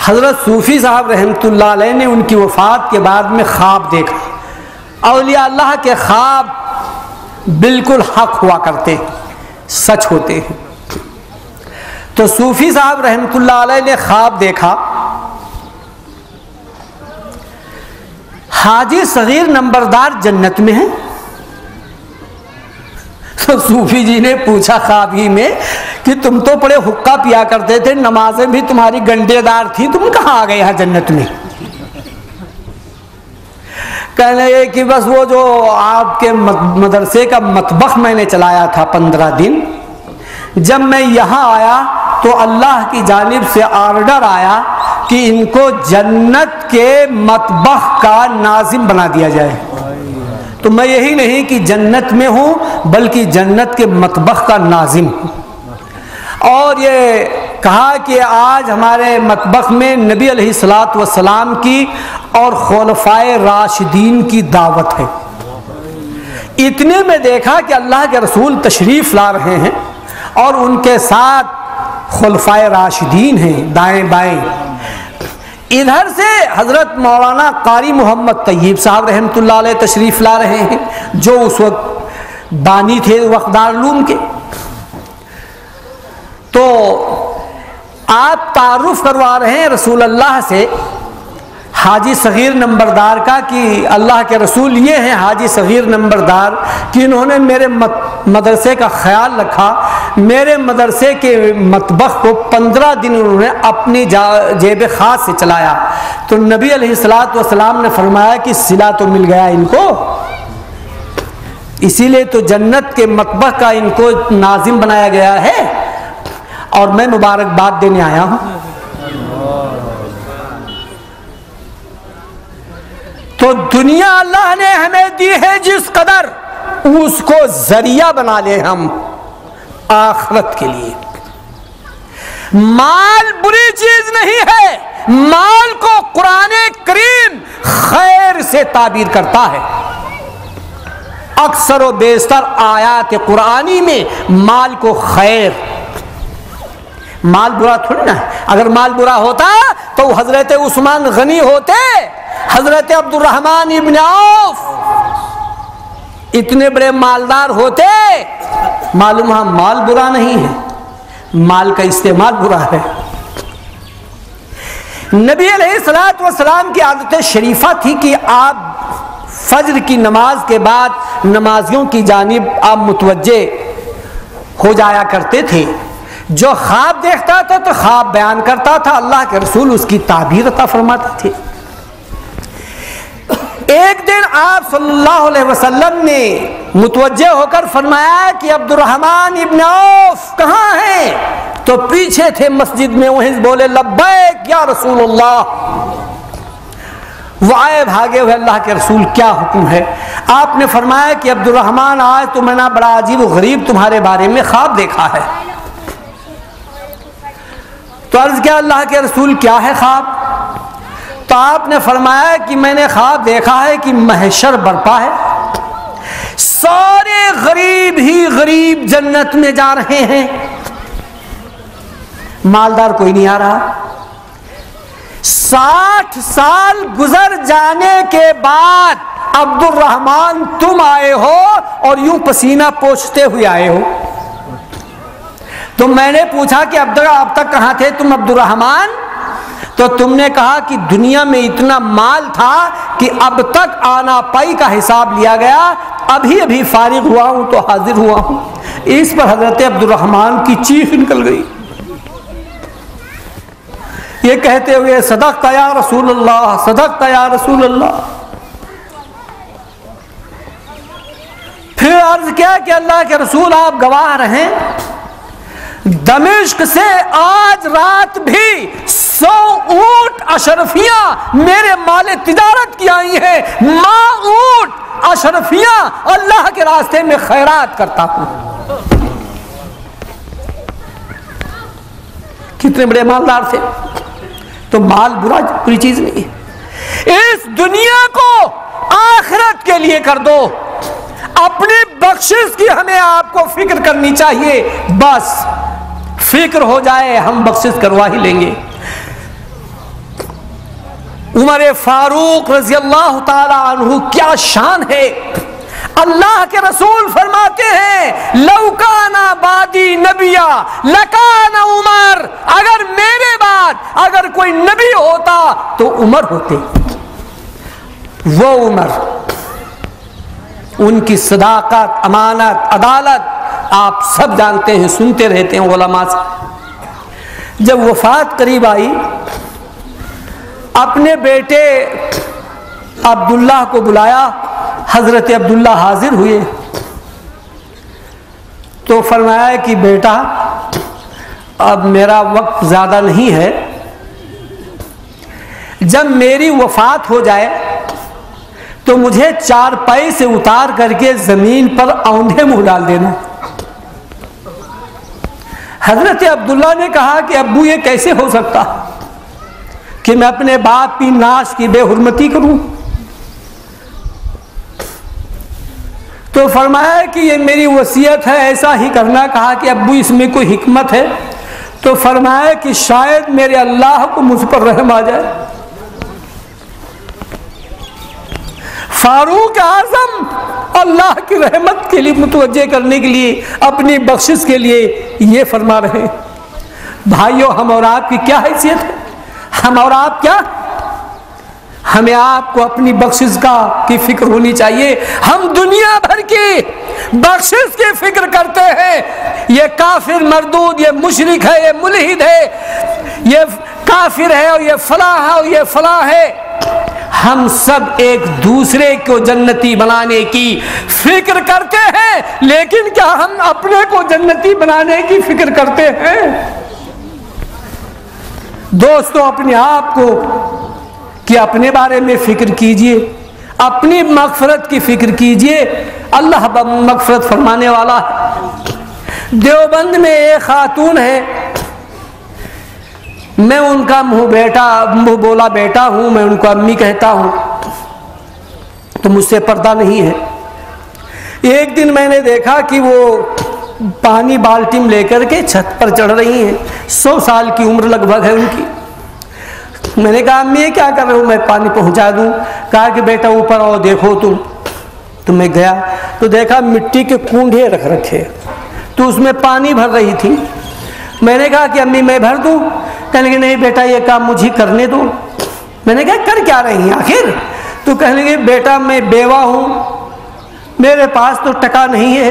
S1: हजरत सूफी साहब रहमतुल्लाह अलैह ने उनकी वफात के बाद में ख्वाब देखा। औलिया अल्लाह के ख्वाब बिल्कुल हक हुआ करते, सच होते हैं। तो सूफी साहब रहमतुल्लाह अलैह ने ख्वाब देखा, हाजी सगीर नंबरदार जन्नत में है। तो सूफी जी ने पूछा ख्वाब ही में कि तुम तो बड़े हुक्का पिया करते थे, नमाजें भी तुम्हारी गंडेदार थी, तुम कहाँ आ गए यहाँ जन्नत में? कहने लगे कि बस वो जो आपके मदरसे का मतबख मैंने चलाया था 15 दिन, जब मैं यहाँ आया तो अल्लाह की जानिब से ऑर्डर आया कि इनको जन्नत के मतबख का नाजिम बना दिया जाए। तो मैं यही नहीं कि जन्नत में हूँ, बल्कि जन्नत के मतबख का नाजिम हूँ। और ये कहा कि आज हमारे मतबख में नबी अलैहिस्सलातु वस्सलाम की और खुलफाए राशिदीन की दावत है। इतने में देखा कि अल्लाह के रसूल तशरीफ ला रहे हैं और उनके साथ खुलफाए राशिदीन हैं दाएं बाएं। इधर से हजरत मौलाना कारी मोहम्मद तैयब साहब रहमतुल्लाह अलैह तशरीफ ला रहे हैं, जो उस वक्त बानी थे वक्त दारुल के। तो आप तारुफ करवा रहे हैं रसूल अल्लाह से हाजी सगीर नंबरदार का कि अल्लाह के रसूल ये हैं हाजी सगीर नंबरदार कि इन्होंने मेरे मदरसे का ख्याल रखा, मेरे मदरसे के मतबख को 15 दिन उन्होंने अपनी जेब खास से चलाया। तो नबी अलैहिस्सलातु वस्सलाम ने फरमाया कि सिला तो मिल गया इनको, इसीलिए तो जन्नत के मतबख का इनको नाजिम बनाया गया है और मैं मुबारकबाद देने आया हूं। तो दुनिया अल्लाह ने हमें दी है जिस कदर, उसको जरिया बना ले हम आखिरत के लिए। माल बुरी चीज नहीं है, माल को कुरान करीम खैर से ताबीर करता है। अक्सर व बेशतर आयात कुरानी में माल को खैर, माल बुरा थोड़ी ना है। अगर माल बुरा होता तो हजरत उस्मान गनी होते, हजरत अब्दुर्रहमान इब्न औफ इतने बड़े मालदार होते। मालूम है माल बुरा नहीं है, माल का इस्तेमाल बुरा है। नबी अलैहिस्सलातु वस्सलाम की आदत शरीफा थी कि आप फज्र की नमाज के बाद नमाजियों की जानिब आप मुतवज्जे हो जाया करते थे। जो ख्वाब देखता था तो ख्वाब बयान करता था, अल्लाह के रसूल उसकी ताबीर अता फरमाते थे। एक दिन आप सल्लल्लाहु अलैहि वसल्लम ने मुतवज्जे होकर फरमाया कि अब्दुर्रहमान इब्न औफ कहाँ हैं? तो पीछे थे मस्जिद में, वहीं बोले लब्बैक या रसूलल्लाह। वो आए भागे हुए, अल्लाह के रसूल क्या हुक्म है? आपने फरमाया कि अब्दुर्रहमान आज तो मैंने बड़ा अजीब व गरीब तुम्हारे बारे में ख्वाब देखा है। तो अर्ज किया अल्लाह के रसूल क्या है ख्वाब? तो आपने फरमाया कि मैंने ख्वाब देखा है कि महशर बरपा है, सारे गरीब ही गरीब जन्नत में जा रहे हैं, मालदार कोई नहीं आ रहा। 60 साल गुजर जाने के बाद अब्दुर्रहमान तुम आए हो और यूं पसीना पोंछते हुए आए हो। तो मैंने पूछा कि अब्दुल्ला अब तक कहां थे तुम अब्दुर्रहमान? तो तुमने कहा कि दुनिया में इतना माल था कि अब तक आना पाई का हिसाब लिया गया, अभी अभी फारिग हुआ हूं तो हाजिर हुआ हूं। इस पर हजरत अब्दुर्रहमान की चीख निकल गई, ये कहते हुए सदक़्ता या रसूल अल्लाह, सदक़्ता या रसूल अल्लाह। फिर अर्ज किया कि अल्लाह के रसूल आप गवाह रहें, दमिश्क से आज रात भी 100 ऊंट अशरफियां मेरे माले तिजारत की आई हैं। माँ ऊंट अशरफियां अल्लाह के रास्ते में खैरात करता हूं। कितने बड़े मालदार थे। तो माल बुरी चीज नहीं है। इस दुनिया को आखिरत के लिए कर दो, अपनी बख्शिश की हमें आपको फिक्र करनी चाहिए। बस फिक्र हो जाए हम बख्शिश करवा ही लेंगे। उमर फारूक रजी अल्लाह ताला अन्हु क्या शान है। अल्लाह के रसूल फरमाते हैं लौकाना बादी नबिया लकाना उमर, अगर मेरे बाद अगर कोई नबी होता तो उमर होते। वो उमर, उनकी सदाकत, अमानत, अदालत आप सब जानते हैं, सुनते रहते हैं उलमा से। जब वफात करीब आई, अपने बेटे अब्दुल्लाह को बुलाया, हजरत अब्दुल्ला हाजिर हुए तो फरमाया कि बेटा अब मेरा वक्त ज़्यादा नहीं है, जब मेरी वफात हो जाए तो मुझे चारपाई से उतार करके ज़मीन पर औंधे मुंह डाल देना। हजरत अब्दुल्ला ने कहा कि अब्बू ये कैसे हो सकता कि मैं अपने बाप की नाश की बेहुरमती करूं। तो फरमाया कि ये मेरी वसीयत है, ऐसा ही करना। कहा कि अब्बू इसमें कोई हिकमत है? तो फरमाया कि शायद मेरे अल्लाह को मुझ पर रहम आ जाए। फारूक आजम अल्लाह की रहमत के लिए मुतवज्जे करने के लिए, अपनी बख्शिश के लिए ये फरमा रहे हैं। भाइयों, हम और आपकी क्या हैसियत है? हम और आप क्या, हमें आपको अपनी बख्शिश की फिक्र होनी चाहिए। हम दुनिया भर की बख्शिश की फिक्र करते हैं। ये काफिर मरदूद, ये मुशरिक है, ये मुल्हिद है, ये काफिर है और ये फलां है और ये फलां है। हम सब एक दूसरे को जन्नती बनाने की फिक्र करते हैं, लेकिन क्या हम अपने को जन्नती बनाने की फिक्र करते हैं? दोस्तों, अपने आप को कि अपने बारे में फिक्र कीजिए, अपनी मगफरत की फिक्र कीजिए। अल्लाह मगफरत फरमाने वाला है। देवबंद में एक खातून है, मैं उनका मुंह बोला बेटा हूं, मैं उनको अम्मी कहता हूं, तो मुझसे पर्दा नहीं है। एक दिन मैंने देखा कि वो पानी बाल्टी में लेकर के छत पर चढ़ रही हैं। 100 साल की उम्र लगभग है उनकी। मैंने कहा अम्मी ये क्या कर रहे हो, मैं पानी पहुंचा दूं? कहा कि बेटा ऊपर आओ देखो तुम। तो मैं गया तो देखा मिट्टी के कूंडे रख रखे, तो उसमें पानी भर रही थी। मैंने कहा कि अम्मी मैं भर दूं? कहने लगे नहीं बेटा ये काम मुझे करने दो। मैंने कहा कर क्या रही हैं आखिर? तो कहने लगे बेटा मैं बेवा हूं, मेरे पास तो टका नहीं है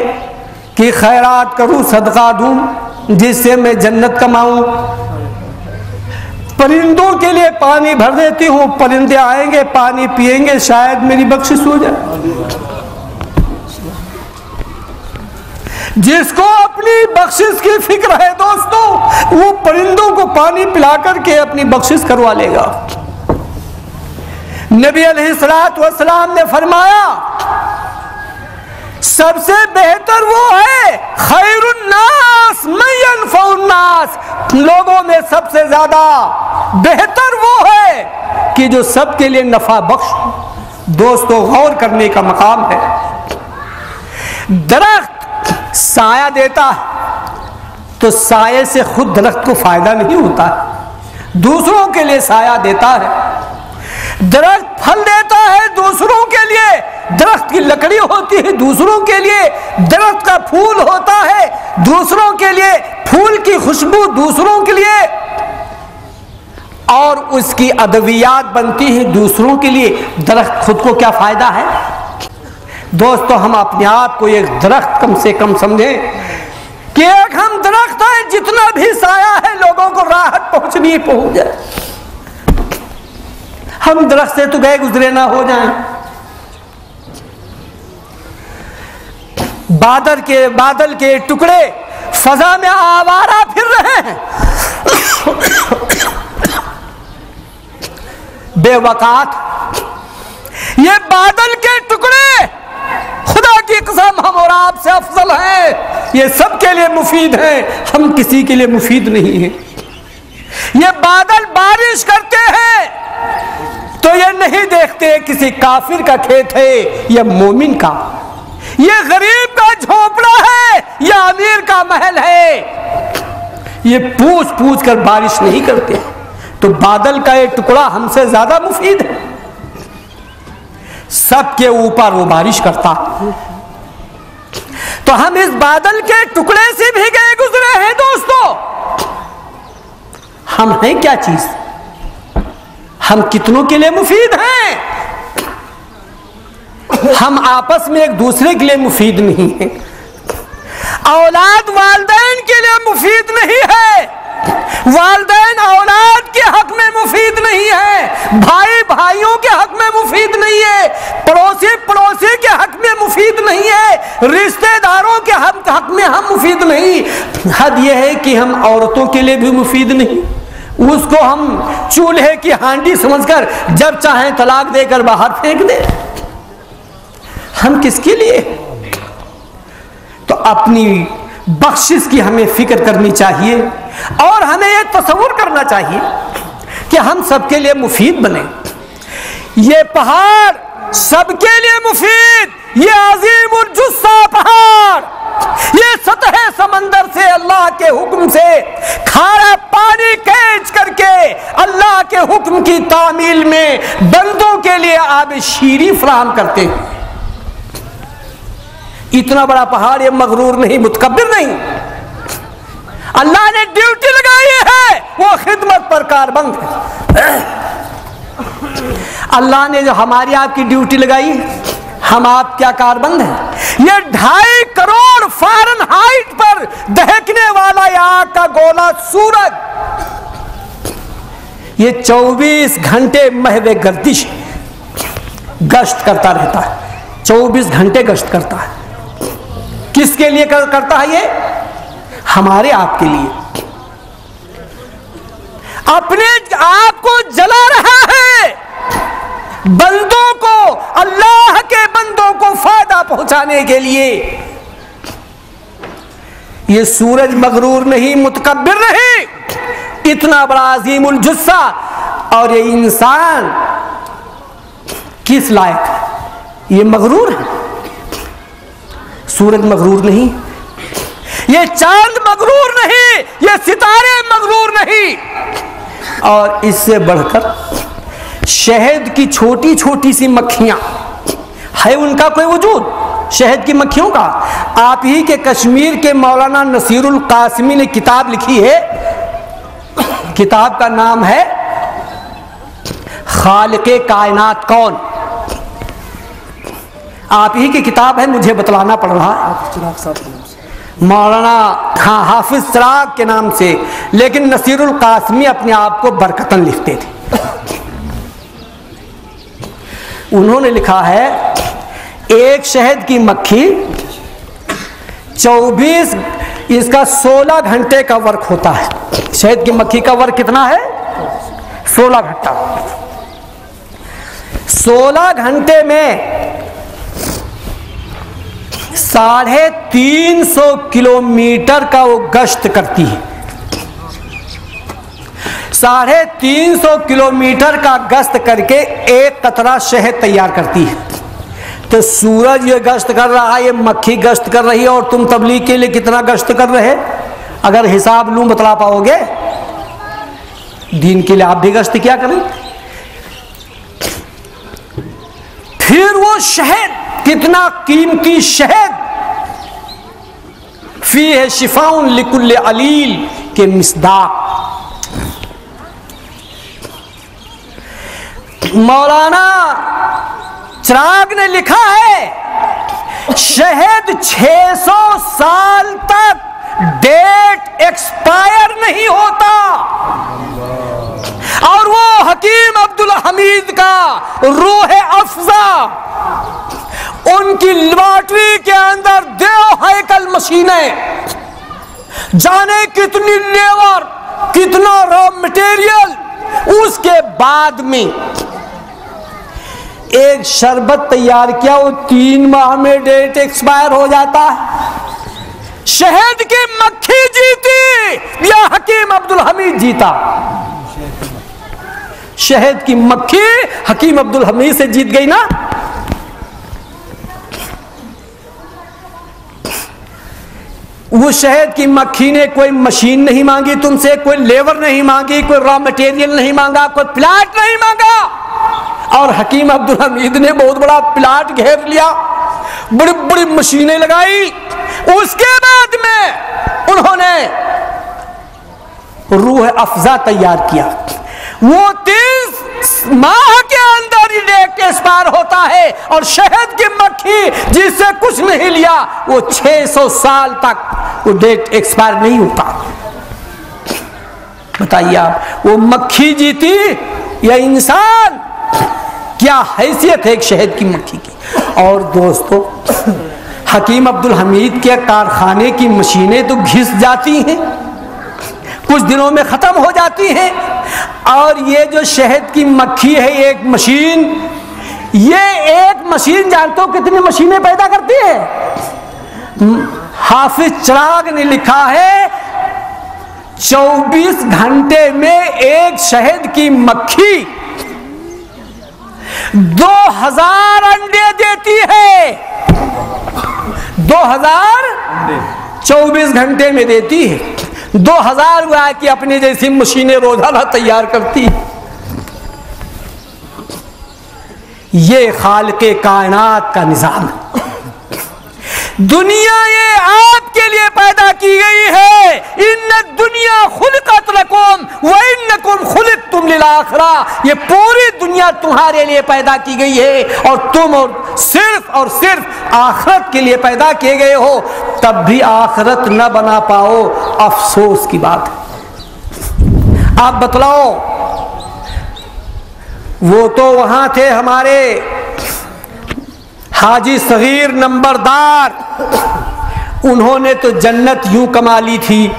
S1: कि खैरात करूं, सदका दूं जिससे मैं जन्नत कमाऊं। परिंदों के लिए पानी भर देती हूं, परिंदे आएंगे पानी पिएंगे, शायद मेरी बख्शिश हो जाए। जिसको अपनी बख्शिश की फिक्र है दोस्तों, वो परिंदों को पानी पिला करके अपनी बख्शिश करवा लेगा। नबी अलैहिस्सलातु वस्सलाम ने फरमाया सबसे बेहतर वो है खैरुन्नास मयनफउन्नास, लोगों में सबसे ज्यादा बेहतर वो है कि जो सबके लिए नफा बख्श। दोस्तों, गौर करने का मकाम है। दरख्त साया देता तो साये से खुद दरख्त को फायदा नहीं होता, दूसरों के लिए साया देता है। दरख्त फल देता है दूसरों के लिए, दूसरों के लिए दरख्त का फूल होता है, दूसरों के लिए फूल की खुशबू दूसरों के लिए, और उसकी अदवियात बनती है दूसरों के लिए। दरख्त खुद को क्या फायदा है? दोस्तों, हम अपने आप को एक दरख्त कम से कम समझें कि एक हम दरख्त हैं, जितना भी साया है लोगों को राहत पहुंचनी है पहुंच जाए। हम दरख्त से तो गए गुजरे ना हो जाएं। बादल के टुकड़े फजा में आवारा फिर रहे हैं, बेवकात। ये बादल के टुकड़े खुदा की कसम हम और आपसे अफजल हैं, ये सबके लिए मुफीद हैं, हम किसी के लिए मुफीद नहीं हैं। ये बादल बारिश करते हैं तो ये नहीं देखते किसी काफिर का खेत है या मोमिन का, ये गरीब का झोपड़ा है या अमीर का महल है। ये पूछ पूछ कर बारिश नहीं करते। तो बादल का एक टुकड़ा हमसे ज्यादा मुफीद है, सबके ऊपर वो बारिश करता। तो हम इस बादल के टुकड़े से भी गए गुजरे हैं दोस्तों। हम हैं क्या चीज? हम कितनों के लिए मुफीद हैं? हम आपस में एक दूसरे के लिए मुफीद नहीं है। औलाद वालिदैन के लिए मुफीद नहीं है, वालिदैन औलाद के हक में मुफीद नहीं है, भाई भाइयों के हक में मुफीद नहीं है, पड़ोसी पड़ोसी के हक में मुफीद नहीं है, रिश्तेदारों के हक में हम मुफीद नहीं। हद यह है कि हम औरतों के लिए भी मुफीद नहीं, उसको हम चूल्हे की हांडी समझकर जब चाहें तलाक देकर बाहर फेंक दे। हम किसके लिए? तो अपनी बख्शिश की हमें फिक्र करनी चाहिए और हमें यह तसव्वुर करना चाहिए कि हम सबके लिए मुफीद बने। ये पहाड़ सबके लिए मुफीद, ये अजीमुल जुस्सा पहाड़, ये सतह समंदर से अल्लाह के हुक्म से खारा पानी कैच करके अल्लाह के हुक्म की तामील में बंदों के लिए आब शीरी फराहम करते हैं। इतना बड़ा पहाड़ ये मगरूर नहीं, मुतकब्बिर नहीं। अल्लाह ने ड्यूटी लगाई है, वो खिदमत पर कारबंद है। अल्लाह ने जो हमारी आपकी ड्यूटी लगाई, हम आप क्या कारबंद हैं? ये 2.5 करोड़ फ़ारेनहाइट पर दहकने वाला ये आग का गोला सूरज, ये 24 घंटे महवे गर्दिश गश्त करता रहता है, 24 घंटे गश्त करता है। किसके लिए करता है? ये हमारे आपके लिए। अपने आप को जला रहा है, बंदों को, अल्लाह के बंदों को फायदा पहुंचाने के लिए। ये सूरज मगरूर नहीं, मुतकब्बिर नहीं, इतना बड़ा अजीमुल जुस्सा। और ये इंसान किस लायक है? ये मगरूर है, सूरज मगरूर नहीं, ये चांद मगरूर नहीं, ये सितारे मगरूर नहीं। और इससे बढ़कर शहद की छोटी छोटी सी मक्खियां है, उनका कोई वजूद? शहद की मक्खियों का आप ही के कश्मीर के मौलाना नसीरुल कासिमी ने किताब लिखी है। किताब का नाम है खालिक़े कायनात कौन। आप ही की किताब है, मुझे बतलाना पड़ रहा है, मौलाना हाफिज चिराग के नाम से, लेकिन नसीरुल कासिमी अपने आप को बरकतन लिखते थे। उन्होंने लिखा है, एक शहद की मक्खी 24, इसका 16 घंटे का वर्क होता है। शहद की मक्खी का वर्क कितना है? 16 घंटा। 16 घंटे में 350 किलोमीटर का वो गश्त करती है। 350 किलोमीटर का गश्त करके एक कतरा शहद तैयार करती है। तो सूरज ये गश्त कर रहा है, ये मक्खी गश्त कर रही है, और तुम तबलीग के लिए कितना गश्त कर रहे? अगर हिसाब लूं बतला पाओगे? दीन के लिए आप भी गश्त क्या करें? फिर वो शहद कितना कीमती शहद, फी है शिफाउन लिकुल्ल अलील के मिसदाक। मौलाना चिराग ने लिखा है शहद 600 साल तक डेट एक्सपायर नहीं होता, और वो हकीम अब्दुल हमीद का रूह अफ़ज़ा, उनकी लेबोरेटरी के अंदर देव हैकल मशीनें, जाने कितनी लेबर, कितना रॉ मटेरियल, उसके बाद में एक शरबत तैयार किया, वो 3 माह में डेट एक्सपायर हो जाता है। शहद की मक्खी जीती या हकीम अब्दुल हमीद जीता? शहद की मक्खी हकीम अब्दुल हमीद से जीत गई ना। वो शहद की मक्खी ने कोई मशीन नहीं मांगी तुमसे, कोई लेबर नहीं मांगी, कोई रॉ मटेरियल नहीं मांगा, कोई प्लाट नहीं मांगा, और हकीम अब्दुल हमीद ने बहुत बड़ा प्लाट घेर लिया, बड़ी बड़ी मशीनें लगाई। उसके बाद में उन्होंने रूह अफ़ज़ा तैयार किया। वो 30 माह के अंदर ही डेट एक्सपायर होता है, और शहद की मक्खी जिससे कुछ नहीं लिया वो 600 साल तक वो डेट एक्सपायर नहीं होता। बताइए आप, वो मक्खी जीती या इंसान? क्या हैसियत है एक शहद की मक्खी की। और दोस्तों, हकीम अब्दुल हमीद के कारखाने की मशीनें तो घिस जाती हैं, कुछ दिनों में खत्म हो जाती हैं, और ये जो शहद की मक्खी है एक मशीन, ये एक मशीन जानते हो कितनी मशीनें पैदा करती है? हाफिज चिराग ने लिखा है 24 घंटे में एक शहद की मक्खी 2000 अंडे देती है। 2000 24 घंटे में देती है। 2000 हुआ कि अपनी जैसी मशीनें रोजाना तैयार करती। ये खालिक़े कायनात का निज़ाम। दुनिया ये आपके लिए पैदा की गई है। इन्न दुनिया खुलिक़त लकुम व इन्नकुम खुलिक़तुम लिल आखिरा। ये पूरी दुनिया तुम्हारे लिए पैदा की गई है, और तुम और सिर्फ आखिरत के लिए पैदा किए गए हो। तब भी आखिरत न बना पाओ, अफसोस की बात है। आप बतलाओ, वो तो वहां थे हमारे हाजी सगीर नंबरदार, उन्होंने तो जन्नत यूं कमा ली थी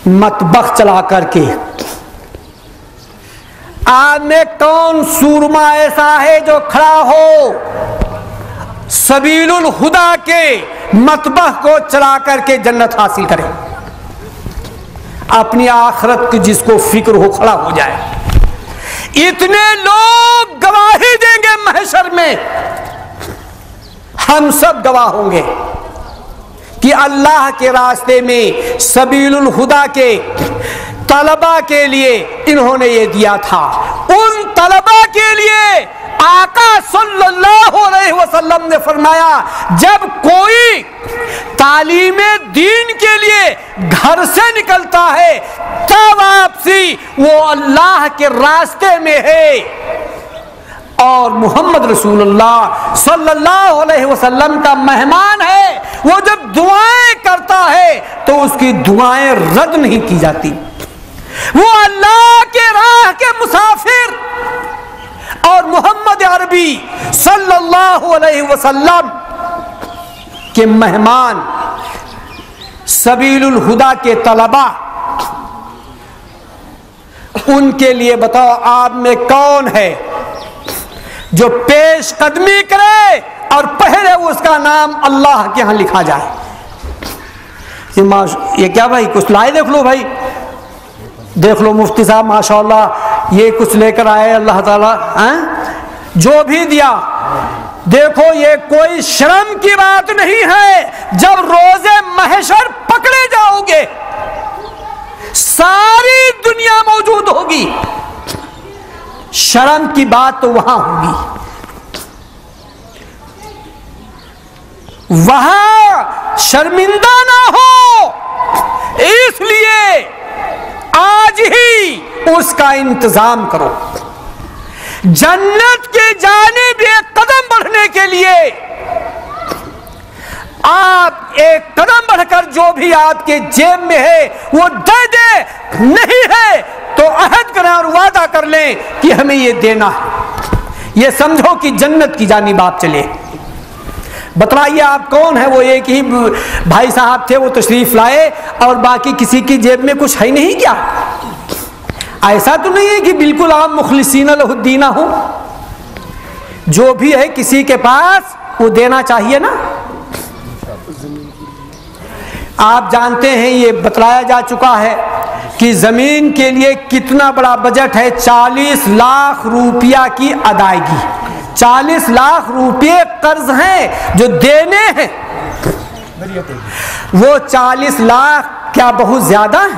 S1: मतबख चला करके। आज में कौन सूरमा ऐसा है जो खड़ा हो सबीलुल हुदा के मतबख को चला करके जन्नत हासिल करे? अपनी आखिरत की जिसको फिक्र हो खड़ा हो जाए। इतने लोग गवाही देंगे महशर में, हम सब गवाह होंगे कि अल्लाह के रास्ते में सबीलुल हुदा के तलबा के लिए इन्होंने ये दिया था। उन तलबा के लिए आका सल्लल्लाहु अलैहि वसल्लम ने फरमाया, जब कोई तालीमे दीन के लिए घर से निकलता है तब वापसी वो अल्लाह के रास्ते में है। और मोहम्मद रसूलुल्लाह सल्लल्लाहु अलैहि वसल्लम का मेहमान है। वो जब दुआएं करता है तो उसकी दुआएं रद्द नहीं की जाती। वो अल्लाह के राह के मुसाफिर और मोहम्मद अरबी सल्लल्लाहु अलैहि वसल्लम के मेहमान, सबीलुल हुदा के तलबा, उनके लिए बताओ आप में कौन है जो पेश कदमी करे और पहले उसका नाम अल्लाह के यहां लिखा जाए? ये क्या भाई, कुछ लाए? देख लो भाई, देख लो मुफ्ती साहब माशाअल्लाह ये कुछ लेकर आए। अल्लाह ताला जो भी दिया, देखो ये कोई शर्म की बात नहीं है। जब रोजे महशर पकड़े जाओगे सारी दुनिया मौजूद होगी, शर्म की बात तो वहां होगी। वहां शर्मिंदा ना हो, इसलिए आज ही उसका इंतजाम करो। जन्नत के जानिब एक कदम बढ़ने के लिए आप एक कदम बढ़कर जो भी आपके जेब में है वो दे दे, नहीं है तो अहद करें और वादा कर लें कि हमें ये देना है। ये समझो कि जन्नत की जानिब आप चले। बतलाइए आप कौन है वो? एक ही भाई साहब थे, वो तशरीफ लाए और बाकी किसी की जेब में कुछ है नहीं क्या? ऐसा तो नहीं है कि बिल्कुल आप मुखलिसीन लहुद्दीना हो। जो भी है किसी के पास वो देना चाहिए ना। आप जानते हैं, ये बतलाया जा चुका है कि जमीन के लिए कितना बड़ा बजट है। 40 लाख रुपया की अदायगी, 40 लाख रुपये कर्ज हैं जो देने हैं। वो 40 लाख क्या बहुत ज्यादा है?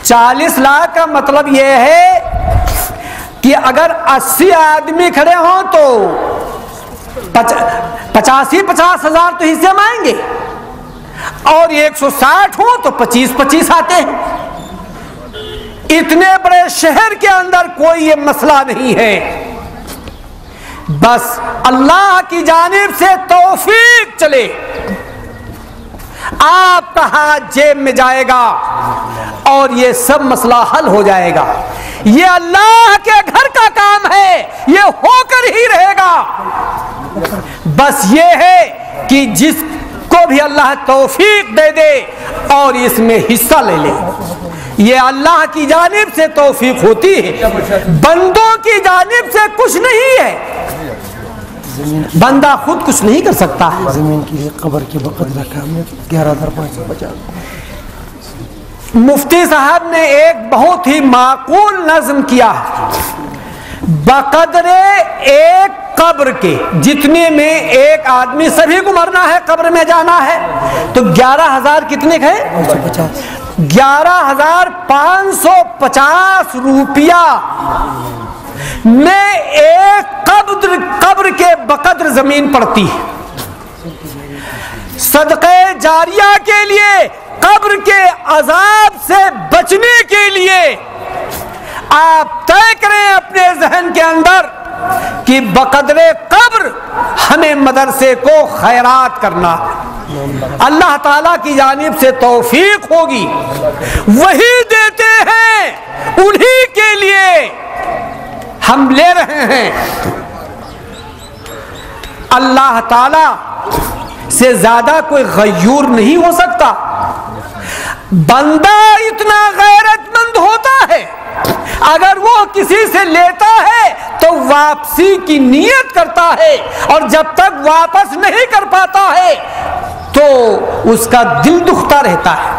S1: 40 लाख का मतलब यह है कि अगर 80 आदमी खड़े हों तो 50 हजार तो हिस्से में आएंगे, और 160 हो तो 25 आते हैं। इतने बड़े शहर के अंदर कोई ये मसला नहीं है। बस अल्लाह की जानिब से तौफीक चले, आपका हाथ जेब में जाएगा और ये सब मसला हल हो जाएगा। ये अल्लाह के घर का काम है, ये होकर ही रहेगा। बस ये है कि जिसको भी अल्लाह तौफीक दे दे और इसमें हिस्सा ले ले, ये अल्लाह की जानिब से तौफीक होती है, बंदों की जानिब से कुछ नहीं है। बंदा खुद कुछ नहीं कर सकता है।
S2: जमीन की कब्र की बकद रखा हमने 11,550।
S1: मुफ्ती साहब ने एक बहुत ही माकूल नज्म किया है। बकदरे एक कब्र के, जितने में एक आदमी, सभी को मरना है, कब्र में जाना है, तो 11,000 कितने के? 11,550 रुपया में एक कब्र के बकद्र जमीन पड़ती है। सदक़े जारिया के लिए, कब्र के अजाब से बचने के लिए आप तय करें अपने जहन के अंदर कि बकदरे कब्र हमें मदरसे को खैरात करना। अल्लाह ताला की जानिब से तौफीक होगी, वही देते हैं, उन्हीं के लिए हम ले रहे हैं। अल्लाह ताला से ज्यादा कोई गयूर नहीं हो सकता। बंदा इतना गैरतमंद होता है, अगर वो किसी से लेता है तो वापसी की नियत करता है, और जब तक वापस नहीं कर पाता है तो उसका दिल दुखता रहता है।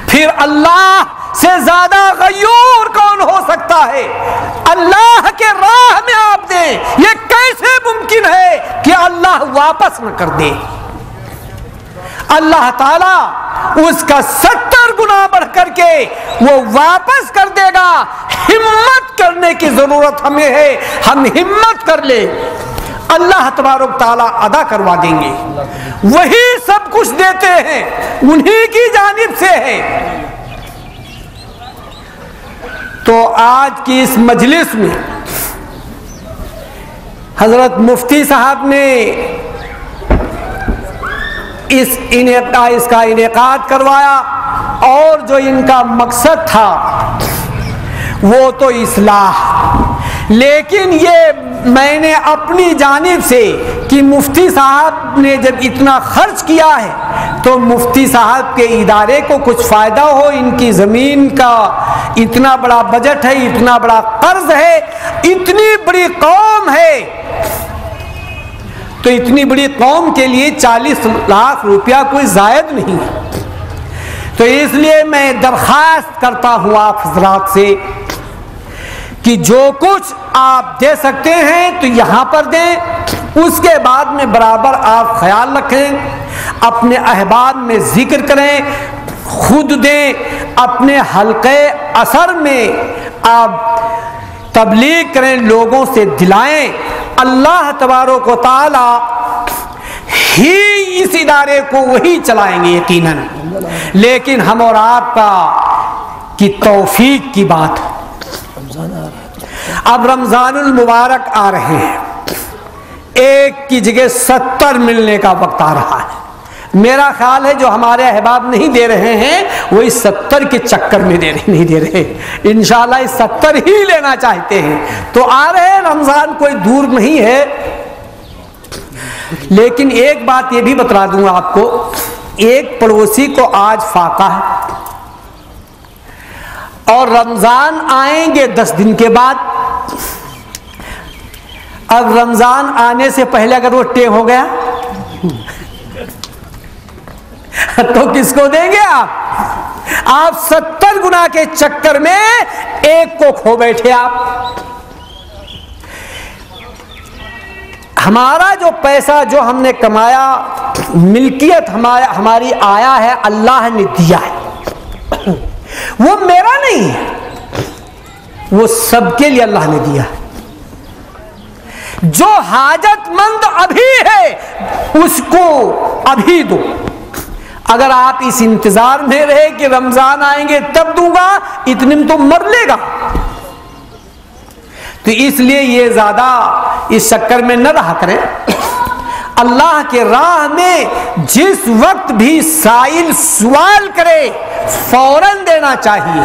S1: फिर अल्लाह से ज्यादा गयूर कौन हो सकता है? अल्लाह के राह में आप दें, ये कैसे मुमकिन है कि अल्लाह वापस न कर दे? अल्लाह ताला उसका 70 गुना बढ़ करके वो वापस कर देगा। हिम्मत करने की जरूरत हमें है, हम हिम्मत कर ले, अल्लाह तबारक ताला अदा करवा देंगे। वही सब कुछ देते हैं, उन्हीं की जानिब से है। तो आज की इस मजलिस में हजरत मुफ्ती साहब ने इसका इनेकाद करवाया, और जो इनका मकसद था वो तो इस्लाह। लेकिन ये मैंने अपनी जानिब से कि मुफ्ती साहब ने जब इतना खर्च किया है तो मुफ्ती साहब के इदारे को कुछ फ़ायदा हो। इनकी ज़मीन का इतना बड़ा बजट है, इतना बड़ा कर्ज है, इतनी बड़ी कौम है, तो इतनी बड़ी कौम के लिए 40 लाख रुपया कोई जायद नहीं है। तो इसलिए मैं दरख्वास्त करता हूँ आप हजरात से कि जो कुछ आप दे सकते हैं तो यहाँ पर दें, उसके बाद में बराबर आप ख्याल रखें, अपने अहबाब में जिक्र करें, खुद दें, अपने हल्के असर में आप तबलीग करें, लोगों से दिलाएं। अल्लाह तबारक व तआला ही इस इदारे को वही चलाएंगे यकीनन, लेकिन हम और आपका की तौफीक की बात। अब रमजानुल मुबारक आ रहे हैं, एक की जगह 70 मिलने का वक्त आ रहा है। मेरा ख्याल है जो हमारे अहबाब नहीं दे रहे हैं वो इस 70 के चक्कर में नहीं दे रहे, इंशाल्लाह इस 70 ही लेना चाहते हैं। तो आ रहे हैं, रमजान कोई दूर नहीं है। लेकिन एक बात ये भी बता दूंगा आपको, एक पड़ोसी को आज फाका है और रमजान आएंगे 10 दिन के बाद। अब रमजान आने से पहले अगर वो टे हो गया तो किसको देंगे आप 70 गुना के चक्कर में एक को खो बैठे आप। हमारा जो पैसा जो हमने कमाया, मिल्कियत हमारी आया है, अल्लाह ने दिया है, वो मेरा नहीं है, वो सबके लिए अल्लाह ने दिया है। जो हाजतमंद अभी है उसको अभी दो। अगर आप इस इंतजार में रहे कि रमजान आएंगे तब दूंगा, इतने में तो मर लेगा। तो इसलिए ये ज्यादा इस चक्कर में न रहा करें। अल्लाह के राह में जिस वक्त भी साइल सवाल करे फौरन देना चाहिए।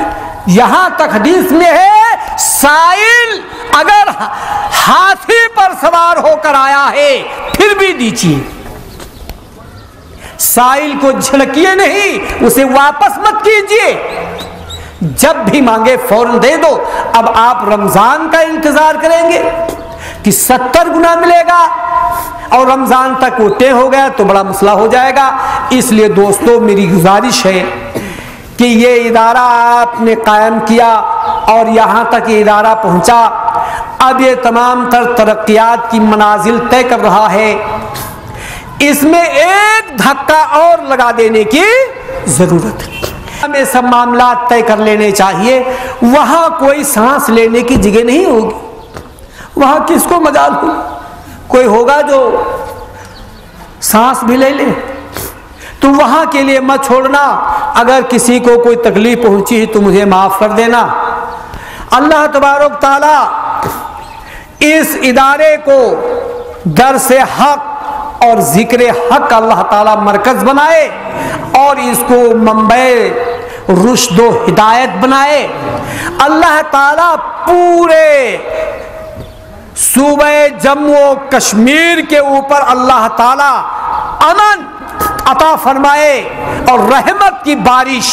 S1: यहां तक हदीस में है, साइल अगर हाथी पर सवार होकर आया है फिर भी दीजिए, साइल को झलकिए नहीं, उसे वापस मत कीजिए, जब भी मांगे फौरन दे दो। अब आप रमजान का इंतजार करेंगे कि 70 गुना मिलेगा और रमजान तक वो तय हो गया तो बड़ा मसला हो जाएगा। इसलिए दोस्तों मेरी गुजारिश है कि ये इदारा आपने कायम किया और यहां तक ये इदारा पहुंचा, अब ये तमाम तरक्कियात की मनाजिल तय कर रहा है। इसमें एक धक्का और लगा देने की जरूरत है। हमें सब मामला तय कर लेने चाहिए। वहां कोई सांस लेने की जगह नहीं होगी, वहां किसको मजाल हो, कोई होगा जो सांस भी ले ले, तो वहां के लिए मत छोड़ना। अगर किसी को कोई तकलीफ पहुंची तो मुझे माफ कर देना। अल्लाह तबारक ताला इस इदारे को दरसे हक और जिक्र हक अल्लाह ताला मरकज बनाए और इसको मंबे रुश्दो हिदायत बनाए। अल्लाह ताला पूरे सूबे जम्मू कश्मीर के ऊपर अल्लाह ताला अमन अता फरमाए और रहमत की बारिश,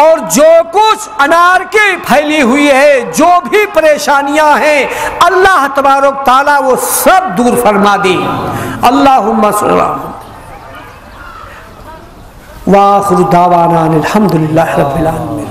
S1: और जो कुछ अनारकी फैली हुई है, जो भी परेशानियां हैं, अल्लाह तबारक ताला वो सब दूर फरमा दे। अल्लाहुम्मा सल्लल्लाहु व आखिरु दावाना अनिल हम्दुलिल्लाहि रब्बिल आलमीन।